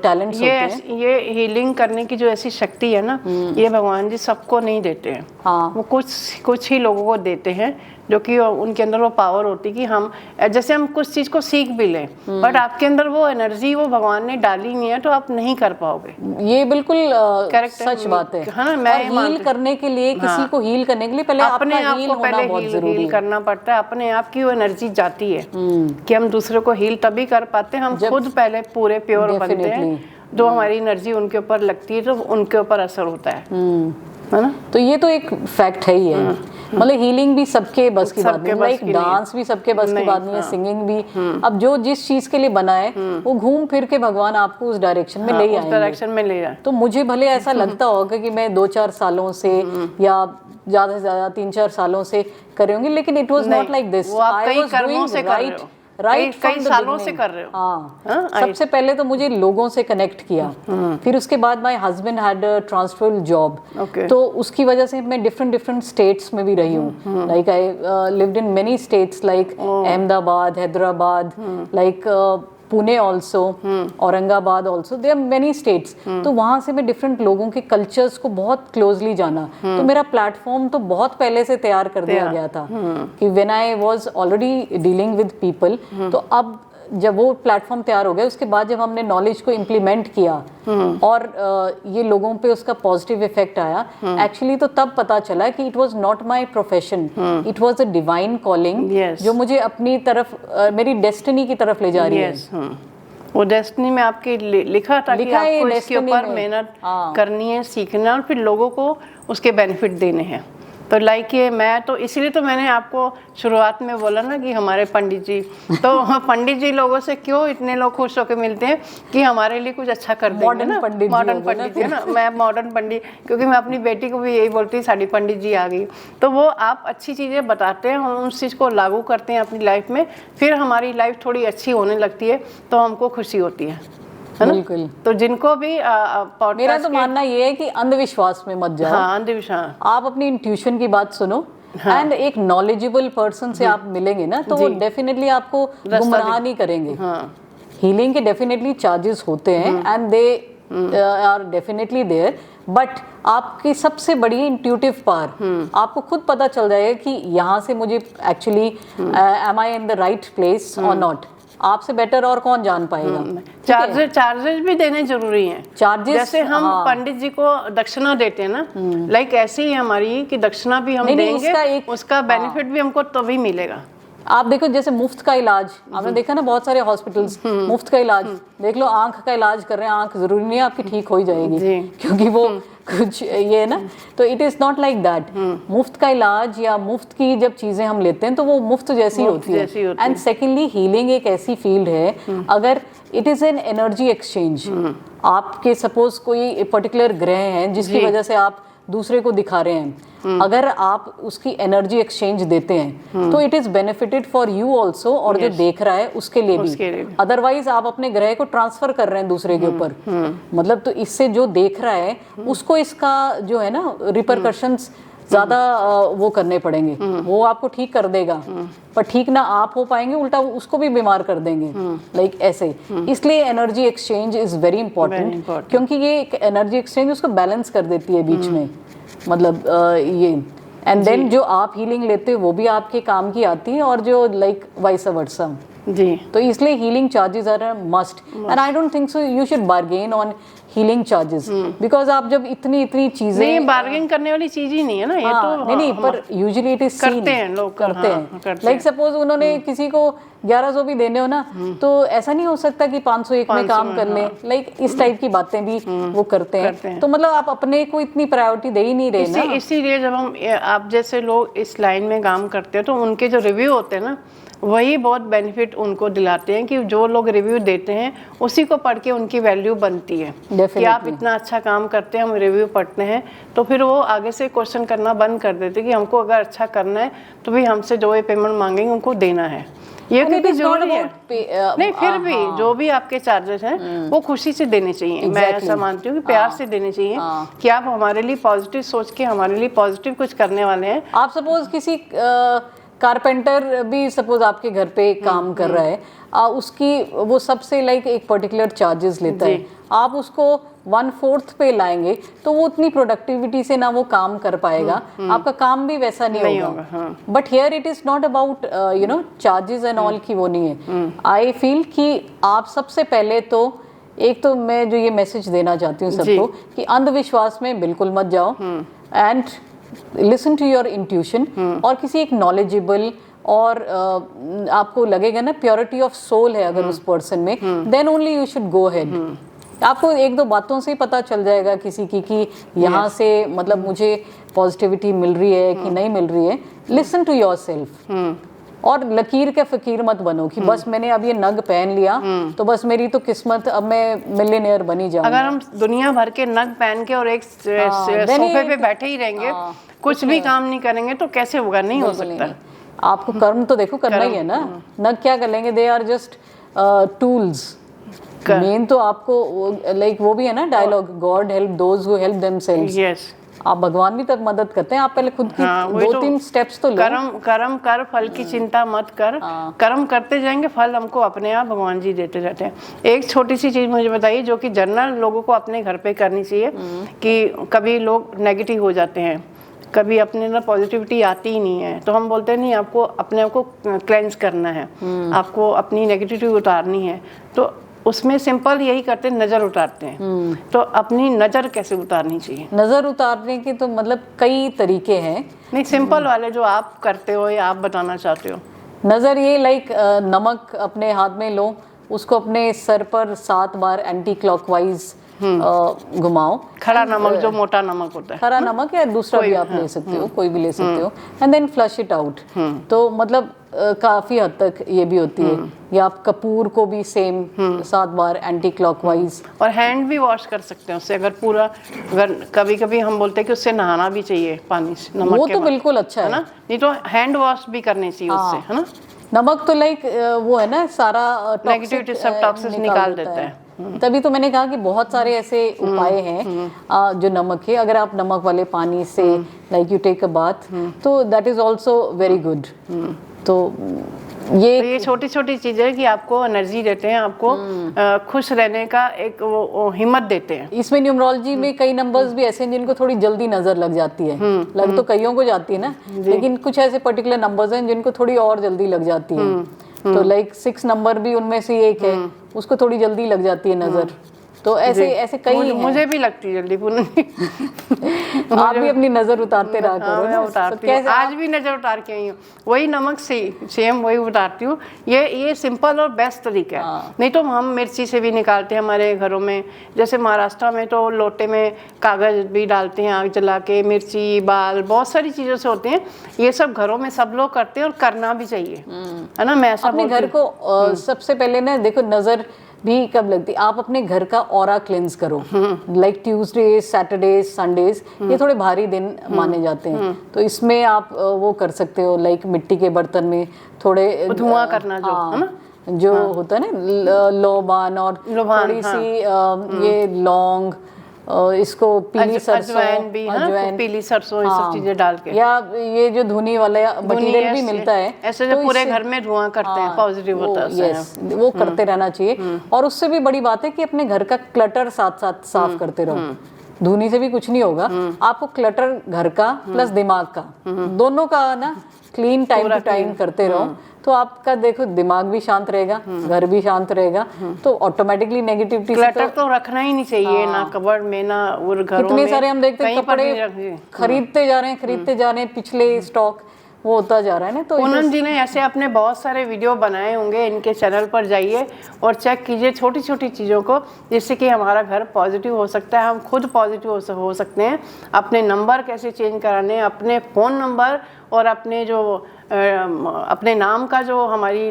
Speaker 2: टैलेंट्स होते हैं।
Speaker 1: ये हीलिंग करने की जो ऐसी शक्ति है ना, ये भगवान जी सबको नहीं देते हैं। वो कुछ ही लोगों को देते हैं, जो कि उनके अंदर वो पावर होती है कि हम जैसे हम कुछ चीज़ को सीख भी लें, बट आपके अंदर वो एनर्जी वो भगवान ने डाली नहीं है, तो आप नहीं कर पाओगे।
Speaker 2: ये बिल्कुल
Speaker 1: करेक्ट
Speaker 2: सच बात है।
Speaker 1: हाँ, मैं
Speaker 2: हील करने के लिए, किसी को हील करने के लिए पहले
Speaker 1: अपने आप को पहले हील करना पड़ता है। अपने आप की वो एनर्जी जाती है कि हम दूसरे को हील तभी कर पाते हैं, हम खुद पहले पूरे प्योर बनते हैं, जो हमारी एनर्जी उनके ऊपर लगती है तो उनके ऊपर असर होता है ना।
Speaker 2: तो ये तो एक फैक्ट है ही है। मतलब हीलिंग भी सबके बस की बात नहीं, लाइक डांस भी सबके बस की बात नहीं है, सिंगिंग भी। अब जो जिस चीज के लिए बना है वो घूम फिर के भगवान आपको उस डायरेक्शन में ले आएंगे।
Speaker 1: डायरेक्शन में ले जाए।
Speaker 2: तो मुझे भले ऐसा लगता होगा कि मैं 2-4 सालों से या ज्यादा से ज्यादा 3-4 सालों से कर रही होंगी, लेकिन it was not like this.
Speaker 1: I was doing कई सालों से कर रहे हो।
Speaker 2: हाँ, सबसे पहले तो मुझे लोगों से कनेक्ट किया, फिर उसके बाद my husband had a transferral job, तो उसकी वजह से मैं डिफरेंट स्टेट्स में भी रही हूँ। Like I lived in many states like Ahmedabad, Hyderabad, like Pune also, Aurangabad also, there are many states. तो वहाँ से मैं डिफरेंट लोगों के कल्चर्स को बहुत क्लोजली जाना। तो मेरा प्लेटफॉर्म तो बहुत पहले से तैयार कर दिया गया था कि when I was already dealing with people. तो अब जब वो प्लेटफॉर्म तैयार हो गया, उसके बाद जब हमने नॉलेज को इम्प्लीमेंट किया और ये लोगों पे उसका पॉजिटिव इफेक्ट आया, एक्चुअली तो तब पता चला कि it was not my profession, it was a divine calling, जो मुझे अपनी तरफ मेरी डेस्टिनी की तरफ ले जा रही है।
Speaker 1: वो डेस्टिनी में आपके लिखा था कि आपको इसके ऊपर मेहनत करनी है, सीखना, और फिर लोगों को उसके बेनिफिट देने हैं। तो लाइक ये मैं तो इसीलिए तो मैंने आपको शुरुआत में बोला ना कि हमारे पंडित जी, तो पंडित जी लोगों से क्यों इतने लोग खुश होकर मिलते हैं कि हमारे लिए कुछ अच्छा कर देंगे ना। मॉडर्न पंडित है ना, मैं मॉडर्न पंडित, क्योंकि मैं अपनी बेटी को भी यही बोलती हूँ, साड़ी पंडित जी आ गई। तो वो आप अच्छी चीज़ें बताते हैं, हम उस चीज़ को लागू करते हैं अपनी लाइफ में, फिर हमारी लाइफ थोड़ी अच्छी होने लगती है, तो हमको खुशी होती है ना।
Speaker 2: बिल्कुल।
Speaker 1: तो जिनको भी
Speaker 2: मेरा तो मानना ये है कि अंधविश्वास में मत जाओ।
Speaker 1: हाँ, अंधविश्वास।
Speaker 2: आप अपनी इंट्यूशन की बात सुनो, एंड एक नॉलेजेबल पर्सन से आप मिलेंगे ना, तो वो डेफिनेटली आपको गुमराह नहीं करेंगे। हीलिंग के डेफिनेटली चार्जेस होते हैं and they are definitely there, but आपकी सबसे बड़ी इंट्यूटिव पावर, आपको खुद पता चल जाएगा कि यहाँ से मुझे actually am I in the right place और नॉट। आपसे बेटर और कौन जान पाएगा।
Speaker 1: चार्जेस भी देने जरूरी हैं।
Speaker 2: चार्जेस
Speaker 1: जैसे हम पंडित जी को दक्षिणा देते हैं ना, लाइक ऐसे ही हमारी कि दक्षिणा भी हम देंगे, उसका बेनिफिट भी हमको तभी मिलेगा।
Speaker 2: आप देखो जैसे मुफ्त का इलाज, आपने देखा ना बहुत सारे हॉस्पिटल्स मुफ्त का इलाज, देख लो आंख का इलाज कर रहे हैं, आंख जरूरी नहीं है आपकी ठीक हो ही जाएगी क्योंकि वो कुछ ये है ना, तो it is not like that. मुफ्त का इलाज या मुफ्त की जब चीजें हम लेते हैं तो वो मुफ्त जैसी होती है। एंड सेकेंडली हीलिंग एक ऐसी फील्ड है, अगर it is an energy exchange, आपके सपोज कोई पर्टिकुलर ग्रह है जिसकी वजह से आप दूसरे को दिखा रहे हैं, अगर आप उसकी एनर्जी एक्सचेंज देते हैं तो it is benefited for you also, और जो देख रहा है उसके लिए भी। अदरवाइज आप अपने ग्रह को ट्रांसफर कर रहे हैं दूसरे के ऊपर, मतलब तो इससे जो देख रहा है उसको इसका जो है ना रिपरकशंस ज्यादा वो करने पड़ेंगे। वो आपको ठीक कर देगा पर ठीक ना आप हो पाएंगे, उल्टा उसको भी बीमार कर देंगे, लाइक ऐसे। इसलिए energy exchange is very important, क्योंकि ये एनर्जी एक्सचेंज उसको बैलेंस कर देती है बीच में, मतलब ये। एंड देन जो आप हीलिंग लेते हो वो भी आपके काम की आती है, और जो लाइक वाइस वर्सा जी। तो इसलिए healing charges are must, and I don't think so you should bargain on healing charges, because आप जब इतनी चीजें,
Speaker 1: नहीं बार्गेन करने वाली चीज ही नहीं है ना ये। तो
Speaker 2: नहीं पर यूजुअली इट इज
Speaker 1: करते हैं लोग,
Speaker 2: करते हैं। लाइक सपोज उन्होंने किसी को 1100 भी देने हो ना, तो ऐसा नहीं हो सकता कि 501 में काम कर ले, लाइक इस टाइप की बातें भी वो करते हैं। तो मतलब आप अपने को इतनी प्रायोरिटी दे ही नहीं रहे ना।
Speaker 1: इसीलिए जब हम आप जैसे लोग इस लाइन में काम करते हैं तो उनके जो रिव्यू होते हैं ना, वही बहुत बेनिफिट उनको दिलाते हैं कि जो लोग रिव्यू देते हैं उसी को पढ़ के उनकी वैल्यू बनती है कि आप इतना अच्छा काम करते हैं, हम रिव्यू पढ़ते हैं, तो फिर वो आगे से क्वेश्चन करना बंद कर देते कि हमको अगर अच्छा करना है तो भी हमसे जो ये पेमेंट मांगेंगे उनको देना है। ये क्योंकि जरूरी है नहीं, फिर भी जो भी आपके चार्जेस हैं वो खुशी से देने चाहिए। मैं ऐसा मानती हूँ कि प्यार से देने चाहिए कि आप हमारे लिए पॉजिटिव सोच के हमारे लिए पॉजिटिव कुछ करने वाले हैं।
Speaker 2: आप सपोज किसी कारपेंटर भी सपोज आपके घर पे काम कर रहा है, उसकी वो सबसे लाइक एक पर्टिकुलर चार्जेस लेता है, आप उसको 1/4 पे लाएंगे तो वो उतनी प्रोडक्टिविटी से ना वो काम कर पाएगा, आपका काम भी वैसा नहीं होगा। But here it is not about you know charges and all की वो नहीं है। आई फील कि आप सबसे पहले तो एक तो मैं जो ये मैसेज देना चाहती हूँ सबको कि अंधविश्वास में बिल्कुल मत जाओ, and listen to your intuition, और किसी एक नॉलेजेबल और आपको लगेगा ना प्योरिटी ऑफ सोल है अगर उस पर्सन में, then only you should go ahead. आपको एक दो बातों से ही पता चल जाएगा किसी की कि यहाँ से मतलब मुझे पॉजिटिविटी मिल रही है कि नहीं मिल रही है। लिसन टू योर सेल्फ, और लकीर के फकीर मत बनो कि बस मैंने अब ये नग पहन लिया तो बस मेरी तो किस्मत, अब मैं मिलियनेयर बनी जाऊंगा।
Speaker 1: अगर हम दुनिया भर के नग पहन के और एक सोफे पे बैठे ही रहेंगे, कुछ भी काम नहीं करेंगे तो कैसे होगा? नहीं हो सकता।
Speaker 2: आपको कर्म तो देखो करना ही है ना। नग क्या कर लेंगे? They are just tools. Main तो आपको लाइक वो भी है ना dialogue, God help those who help themselves.
Speaker 1: Yes,
Speaker 2: आप भगवान भी तक मदद करते हैं, आप पहले खुद की 2-3 स्टेप्स तो लो।
Speaker 1: कर्म कर, फल की चिंता मत कर। कर्म करते जाएंगे, फल हमको अपने आप भगवान जी देते रहते हैं। एक छोटी सी चीज मुझे बताइए जो कि जनरल लोगों को अपने घर पे करनी चाहिए, कि कभी लोग नेगेटिव हो जाते हैं, कभी अपने अंदर पॉजिटिविटी आती ही नहीं है, तो हम बोलते हैं नहीं आपको अपने आप को क्लेंस करना है, आपको अपनी नेगेटिविटी उतारनी है। तो उसमें सिंपल यही करते हैं, नज़र उतारते हैं। तो अपनी नज़र कैसे उतारनी चाहिए?
Speaker 2: नज़र उतारने के तो मतलब कई तरीके हैं।
Speaker 1: नहीं, सिंपल वाले जो आप करते हो या आप बताना चाहते हो।
Speaker 2: नज़र ये लाइक नमक अपने हाथ में लो, उसको अपने सर पर 7 बार एंटी क्लॉकवाइज घुमाओ।
Speaker 1: खड़ा नमक, जो मोटा नमक होता है,
Speaker 2: खरा नमक या दूसरा भी आप ले सकते हो, कोई भी ले सकते हो, and then flush it out. तो मतलब काफी हद तक ये भी होती है। या आप कपूर को भी सेम 7 बार एंटी क्लॉकवाइज,
Speaker 1: और हैंड भी वॉश कर सकते हैं उससे। अगर पूरा, अगर कभी कभी हम बोलते हैं कि उससे नहाना भी चाहिए पानी से, नमक
Speaker 2: वो तो बिल्कुल अच्छा है
Speaker 1: ना, नहीं तो हैंड वॉश भी करनी चाहिए उससे, है ना।
Speaker 2: नमक तो लाइक वो है ना, सारा
Speaker 1: नेगेटिविटी सब टॉक्सिक निकाल देता है।
Speaker 2: तभी तो मैंने कहा कि बहुत सारे ऐसे उपाय हैं जो नमक है। अगर आप नमक वाले पानी से like you take a bath, तो that is also very good. तो ये
Speaker 1: छोटी छोटी चीजें कि आपको एनर्जी देते हैं, आपको खुश रहने का एक वो हिम्मत देते हैं।
Speaker 2: इसमें न्यूमरोलॉजी में कई नंबर्स भी ऐसे हैं जिनको थोड़ी जल्दी नजर लग जाती है। लग तो कईयों को जाती है ना, लेकिन कुछ ऐसे पर्टिकुलर नंबर्स हैं जिनको थोड़ी और जल्दी लग जाती है। तो लाइक 6 नंबर भी उनमें से एक है, उसको थोड़ी जल्दी लग जाती है नजर। तो ऐसे कई हैं।
Speaker 1: मुझे भी लगती है जल्दी पूनम जी।
Speaker 2: आप भी अपनी नजर उतारते रहा करो
Speaker 1: मैं
Speaker 2: ना।
Speaker 1: उतारती हूँ, आज भी नजर उतार के आई हूँ, वही नमक से सेम वही उतारती हूँ। ये सिंपल और बेस्ट तरीका है। नहीं तो हम मिर्ची से भी निकालते हैं हमारे घरों में, जैसे महाराष्ट्र में तो लोटे में कागज भी डालते हैं आग जला के, मिर्ची बाल बहुत सारी चीजों से होते हैं। ये सब घरों में सब लोग करते हैं और करना भी चाहिए, है ना। मैं ऐसा
Speaker 2: अपने घर को सबसे पहले ना देखो, नजर भी कब लगती, आप अपने घर का ऑरा क्लेंस करो। लाइक ट्यूसडे, सैटरडे, संडेज ये थोड़े भारी दिन माने जाते हैं, तो इसमें आप वो कर सकते हो। लाइक मिट्टी के बर्तन में थोड़े
Speaker 1: धुआं करना है ना,
Speaker 2: जो होता है ना लोबान और थोड़ी सी ये लौंग, इसको पीली सरसों,
Speaker 1: अजवाइन, पीली सरसों, ये सब चीजें डाल के,
Speaker 2: या ये जो धुनी वाला मटेरियल भी मिलता है,
Speaker 1: ऐसे जो पूरे घर में धुआं करते हैं, पॉजिटिव होता है।
Speaker 2: यस, वो करते रहना चाहिए। और उससे भी बड़ी बात है कि अपने घर का क्लटर साथ साथ साफ करते रहो। धुनी से भी कुछ नहीं होगा, आपको क्लटर घर का प्लस दिमाग का दोनों का ना क्लीन टाइम टू टाइम करते रहो, तो आपका देखो दिमाग भी शांत रहेगा, घर भी शांत रहेगा, तो ऑटोमेटिकली नेगेटिविटी
Speaker 1: क्लटर तो रखना ही नहीं चाहिए। ना कबर्ड में ना और घरों में।
Speaker 2: कितने सारे हम देखते हैं कपड़े खरीदते जा रहे हैं, पिछले स्टॉक वो होता जा रहा है ना। तो
Speaker 1: पूनम जी ने ऐसे अपने बहुत सारे वीडियो बनाए होंगे, इनके चैनल पर जाइए और चेक कीजिए छोटी छोटी चीज़ों को, जिससे कि हमारा घर पॉजिटिव हो सकता है, हम खुद पॉजिटिव हो सकते हैं। अपने नंबर कैसे चेंज कराने, अपने फ़ोन नंबर और अपने जो अपने नाम का जो हमारी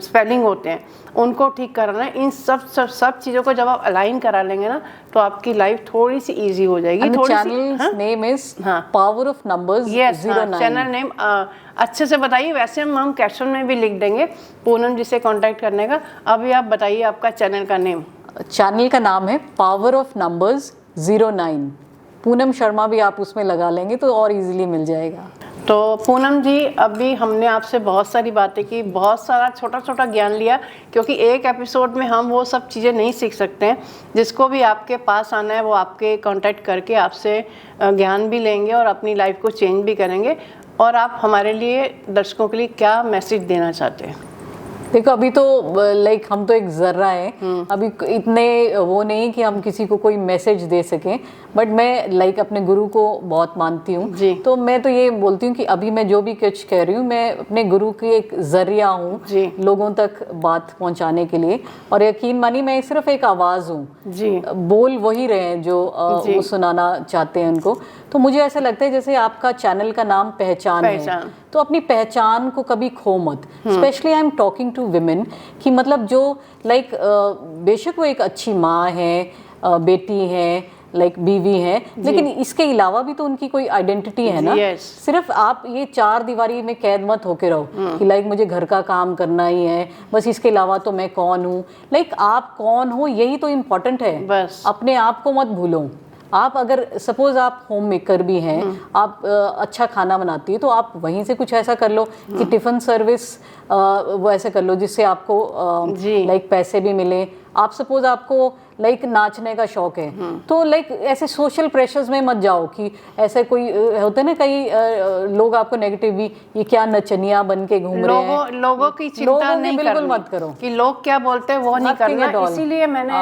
Speaker 1: स्पेलिंग होते हैं उनको ठीक कराना है। इन सब चीज़ों को जब आप अलाइन करा लेंगे ना, तो आपकी लाइफ थोड़ी सी इजी हो जाएगी।
Speaker 2: Channel name is power of numbers 09।
Speaker 1: Channel name अच्छे से बताइए, वैसे हम कैप्शन में भी लिख देंगे पूनम जी से कांटेक्ट करने का। अभी आप बताइए आपका चैनल का नेम।
Speaker 2: चैनल का नाम है power of numbers 09। Poonam Sharma भी आप उसमें लगा लेंगे तो और इजीली मिल जाएगा।
Speaker 1: तो पूनम जी, अभी हमने आपसे बहुत सारी बातें की, बहुत सारा छोटा छोटा ज्ञान लिया, क्योंकि एक एपिसोड में हम वो सब चीज़ें नहीं सीख सकते हैं। जिसको भी आपके पास आना है वो आपके कांटेक्ट करके आपसे ज्ञान भी लेंगे और अपनी लाइफ को चेंज भी करेंगे। और आप हमारे लिए, दर्शकों के लिए क्या मैसेज देना चाहते हैं?
Speaker 2: देखो, अभी तो लाइक हम तो एक जर्रा है, अभी इतने वो नहीं कि हम किसी को कोई मैसेज दे सकें, बट मैं लाइक अपने गुरु को बहुत मानती हूँ। तो मैं तो ये बोलती हूँ कि अभी मैं जो भी कुछ कह रही हूँ, मैं अपने गुरु की एक जरिया हूँ लोगों तक बात पहुँचाने के लिए। और यकीन मानिए, मैं सिर्फ एक आवाज़ हूँ, बोल वही रहे हैं जो वो सुनाना चाहते हैं उनको। तो मुझे ऐसा लगता है जैसे आपका चैनल का नाम पहचान है, तो अपनी पहचान को कभी खो मत। Specially I am talking to women, कि मतलब जो लाइक बेशक वो एक अच्छी माँ है, बेटी है, लाइक बीवी है, लेकिन इसके अलावा भी तो उनकी कोई आइडेंटिटी है ना। सिर्फ आप ये चार दीवारी में कैद मत होके रहो कि लाइक मुझे घर का काम करना ही है बस, इसके अलावा तो मैं कौन हूँ। लाइक आप कौन हो यही तो इम्पोर्टेंट है, बस अपने आप को मत भूलो। आप अगर सपोज आप होम मेकर भी हैं, आप अच्छा खाना बनाती है, तो आप वहीं से कुछ ऐसा कर लो कि टिफ़िन सर्विस वो ऐसे कर लो जिससे आपको लाइक पैसे भी मिले। आप सपोज आपको लाइक नाचने का शौक है, तो लाइक ऐसे सोशल प्रेशर्स में मत जाओ कि ऐसे कोई होते हैं ना कई लोग आपको नेगेटिव भी, ये क्या नचनिया बन के घूम रहे हैं।
Speaker 1: लोगों की चिंता नहीं
Speaker 2: बिल्कुल मत करो
Speaker 1: कि लोग क्या बोलते हैं, वो नहीं करना। इसीलिए मैंने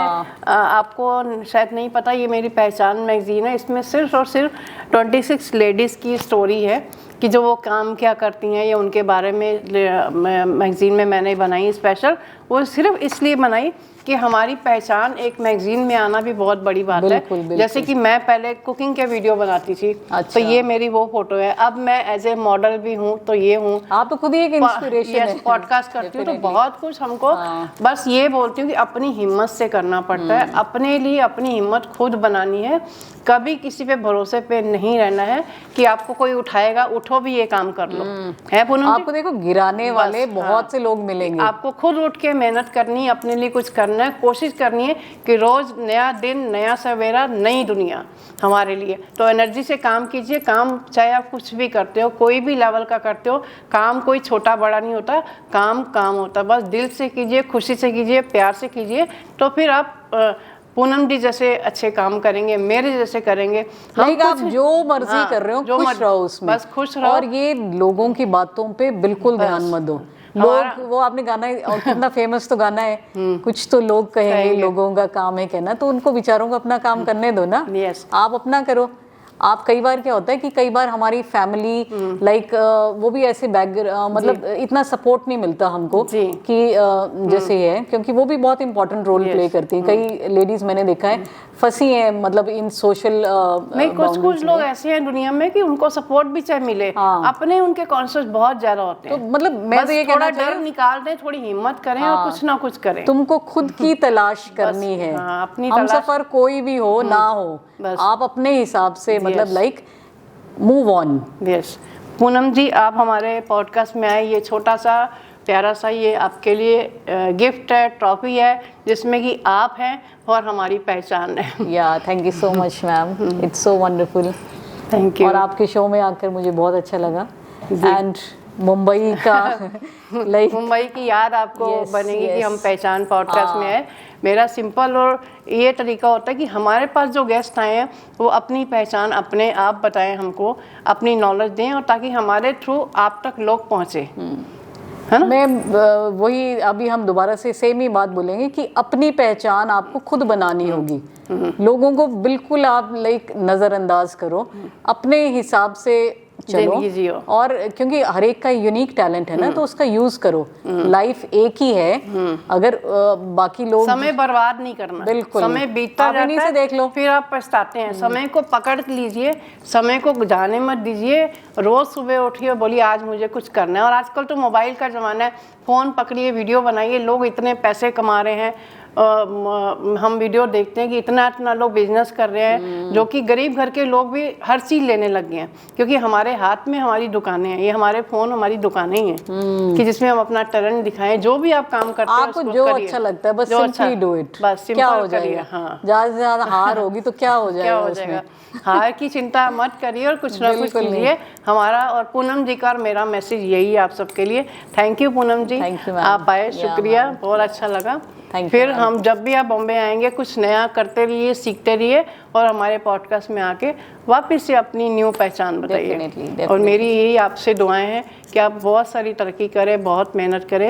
Speaker 1: आपको शायद नहीं पता, ये मेरी पहचान मैगजीन है, इसमें सिर्फ और सिर्फ 26 लेडीज़ की स्टोरी है कि जो वो काम क्या करती हैं, ये उनके बारे में मैगजीन में मैंने बनाई स्पेशल। वो सिर्फ इसलिए बनाई कि हमारी पहचान एक मैगजीन में आना भी बहुत बड़ी बात है। जैसे कि मैं पहले कुकिंग के वीडियो बनाती थी, तो ये मेरी वो फोटो है। अब मैं एज ए मॉडल भी हूँ, तो ये हूँ।
Speaker 2: आप तो खुद ही एक इंस्पिरेशन है।
Speaker 1: पॉडकास्ट करती हूँ, तो बहुत कुछ हमको बस ये बोलती हूँ कि अपनी हिम्मत से करना पड़ता है। अपने लिए अपनी हिम्मत खुद बनानी है, कभी किसी पे भरोसे पे नहीं रहना है कि आपको कोई उठाएगा, उठो भी ये काम कर लो। है पूनम जी?
Speaker 2: आपको देखो गिराने वाले बहुत से लोग मिलेंगे,
Speaker 1: आपको खुद उठ के मेहनत करनी है, अपने लिए कुछ करना है, कोशिश करनी है कि रोज नया दिन, नया सवेरा, नई दुनिया हमारे लिए। तो एनर्जी से काम कीजिए। काम चाहे आप कुछ भी करते हो, कोई भी लेवल का करते हो, काम कोई छोटा बड़ा नहीं होता, काम काम होता। बस दिल से कीजिए, खुशी से कीजिए, प्यार से कीजिए, तो फिर आप पूनम जी जैसे अच्छे काम करेंगे, मेरे जैसे करेंगे।
Speaker 2: आप जो मर्जी कर रहे हो, खुश रहो उसमें,
Speaker 1: बस खुश रहो।
Speaker 2: और ये लोगों की बातों पे बिल्कुल ध्यान मत दो। लोग वो आपने गाना और कितना फेमस तो गाना है, कुछ तो लोग कहेंगे, लोगों का काम है कहना, तो उनको बेचारों को अपना काम करने दो ना।
Speaker 1: Yes.
Speaker 2: आप अपना करो। आप कई बार क्या होता है कि कई बार हमारी फैमिली लाइक वो भी ऐसे मतलब इतना सपोर्ट नहीं मिलता हमको कि जैसे है, क्योंकि वो भी बहुत इंपॉर्टेंट रोल प्ले करती हैं। कई लेडीज मैंने देखा है फंसी हैं मतलब इन सोशल
Speaker 1: नहीं, कुछ लोग ऐसे हैं दुनिया में कि उनको सपोर्ट भी चाहे मिले, अपने उनके कॉन्शियस बहुत ज्यादा होते हैं।
Speaker 2: तो मतलब मैं तो ये कहना
Speaker 1: थोड़ा डर निकाल दें, थोड़ी हिम्मत करें और कुछ ना कुछ करें।
Speaker 2: तुमको खुद की तलाश करनी है।
Speaker 1: अपनी
Speaker 2: हम सफर कोई भी हो ना हो, आप अपने हिसाब से मतलब like move on.
Speaker 1: Yes Poonam ji, आप हमारे पॉडकास्ट में आए, ये छोटा सा प्यारा सा ये आपके लिए गिफ्ट है, ट्रॉफी है, जिसमें कि आप हैं और हमारी पहचान है।
Speaker 2: या thank you so much ma'am, it's so wonderful.
Speaker 1: Thank you.
Speaker 2: और आपके शो में आकर मुझे बहुत अच्छा लगा। एंड मुंबई का लाइक
Speaker 1: मुंबई की याद आपको बनेगी कि हम पहचान पॉडकास्ट में आए। मेरा सिंपल और ये तरीका होता है कि हमारे पास जो गेस्ट आए हैं वो अपनी पहचान अपने आप बताएं हमको, अपनी नॉलेज दें, और ताकि हमारे थ्रू आप तक लोग पहुँचे, है ना।
Speaker 2: मैं वही अभी हम दोबारा से सेम ही बात बोलेंगे कि अपनी पहचान आपको खुद बनानी होगी। लोगों को बिल्कुल आप लाइक नज़रअंदाज करो, अपने हिसाब से चलो। और क्योंकि हर एक का यूनिक टैलेंट है ना, तो उसका यूज करो। लाइफ एक ही है, अगर बाकी लोग
Speaker 1: समय बर्बाद नहीं करना।
Speaker 2: बिल्कुल,
Speaker 1: समय बीतता जाता है,
Speaker 2: से देख लो
Speaker 1: फिर आप पछताते हैं। समय को पकड़ लीजिए, समय को जाने मत दीजिए। रोज सुबह उठिए, बोलिए आज मुझे कुछ करना है। और आजकल तो मोबाइल का जमाना है, फोन पकड़िए, वीडियो बनाइए। लोग इतने पैसे कमा रहे हैं, हम वीडियो देखते हैं कि इतना लोग बिजनेस कर रहे हैं, जो कि गरीब घर के लोग भी हर चीज लेने लग गए हैं। क्योंकि हमारे हाथ में हमारी दुकानें हैं, ये हमारे फोन हमारी दुकानें ही हैं कि जिसमें हम अपना टैलेंट दिखाएं। जो भी आप काम करते हैं
Speaker 2: आपको जो अच्छा लगता है, बस सिंपली डू इट।
Speaker 1: बस
Speaker 2: क्या हो
Speaker 1: सिंपल करिए।
Speaker 2: जाएगा?
Speaker 1: हाँ,
Speaker 2: ज्यादा से ज्यादा हार होगी तो क्या हो जाएगा?
Speaker 1: क्या हो जाएगा? हार की चिंता मत करिए और कुछ ना कुछ कीजिए। हमारा और पूनम जी का और मेरा मैसेज यही है आप सबके लिए। थैंक यू पूनम जी, आप आए, शुक्रिया, बहुत अच्छा लगा। फिर हम जब भी आप बॉम्बे आएंगे कुछ नया करते रहिए, सीखते रहिए, और हमारे पॉडकास्ट में आके वापस से अपनी न्यू पहचान बताइए। और मेरी यही आपसे दुआएं हैं कि आप बहुत सारी तरक्की करें, बहुत मेहनत करें।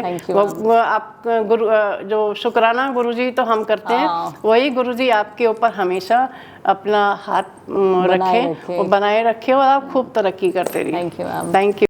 Speaker 1: आप गुरु जो शुक्राना गुरुजी तो हम करते हैं, वही गुरुजी आपके ऊपर हमेशा अपना हाथ रखें और बनाए रखें, और आप खूब तरक्की करते रहिए।
Speaker 2: Thank you.
Speaker 1: Thank you.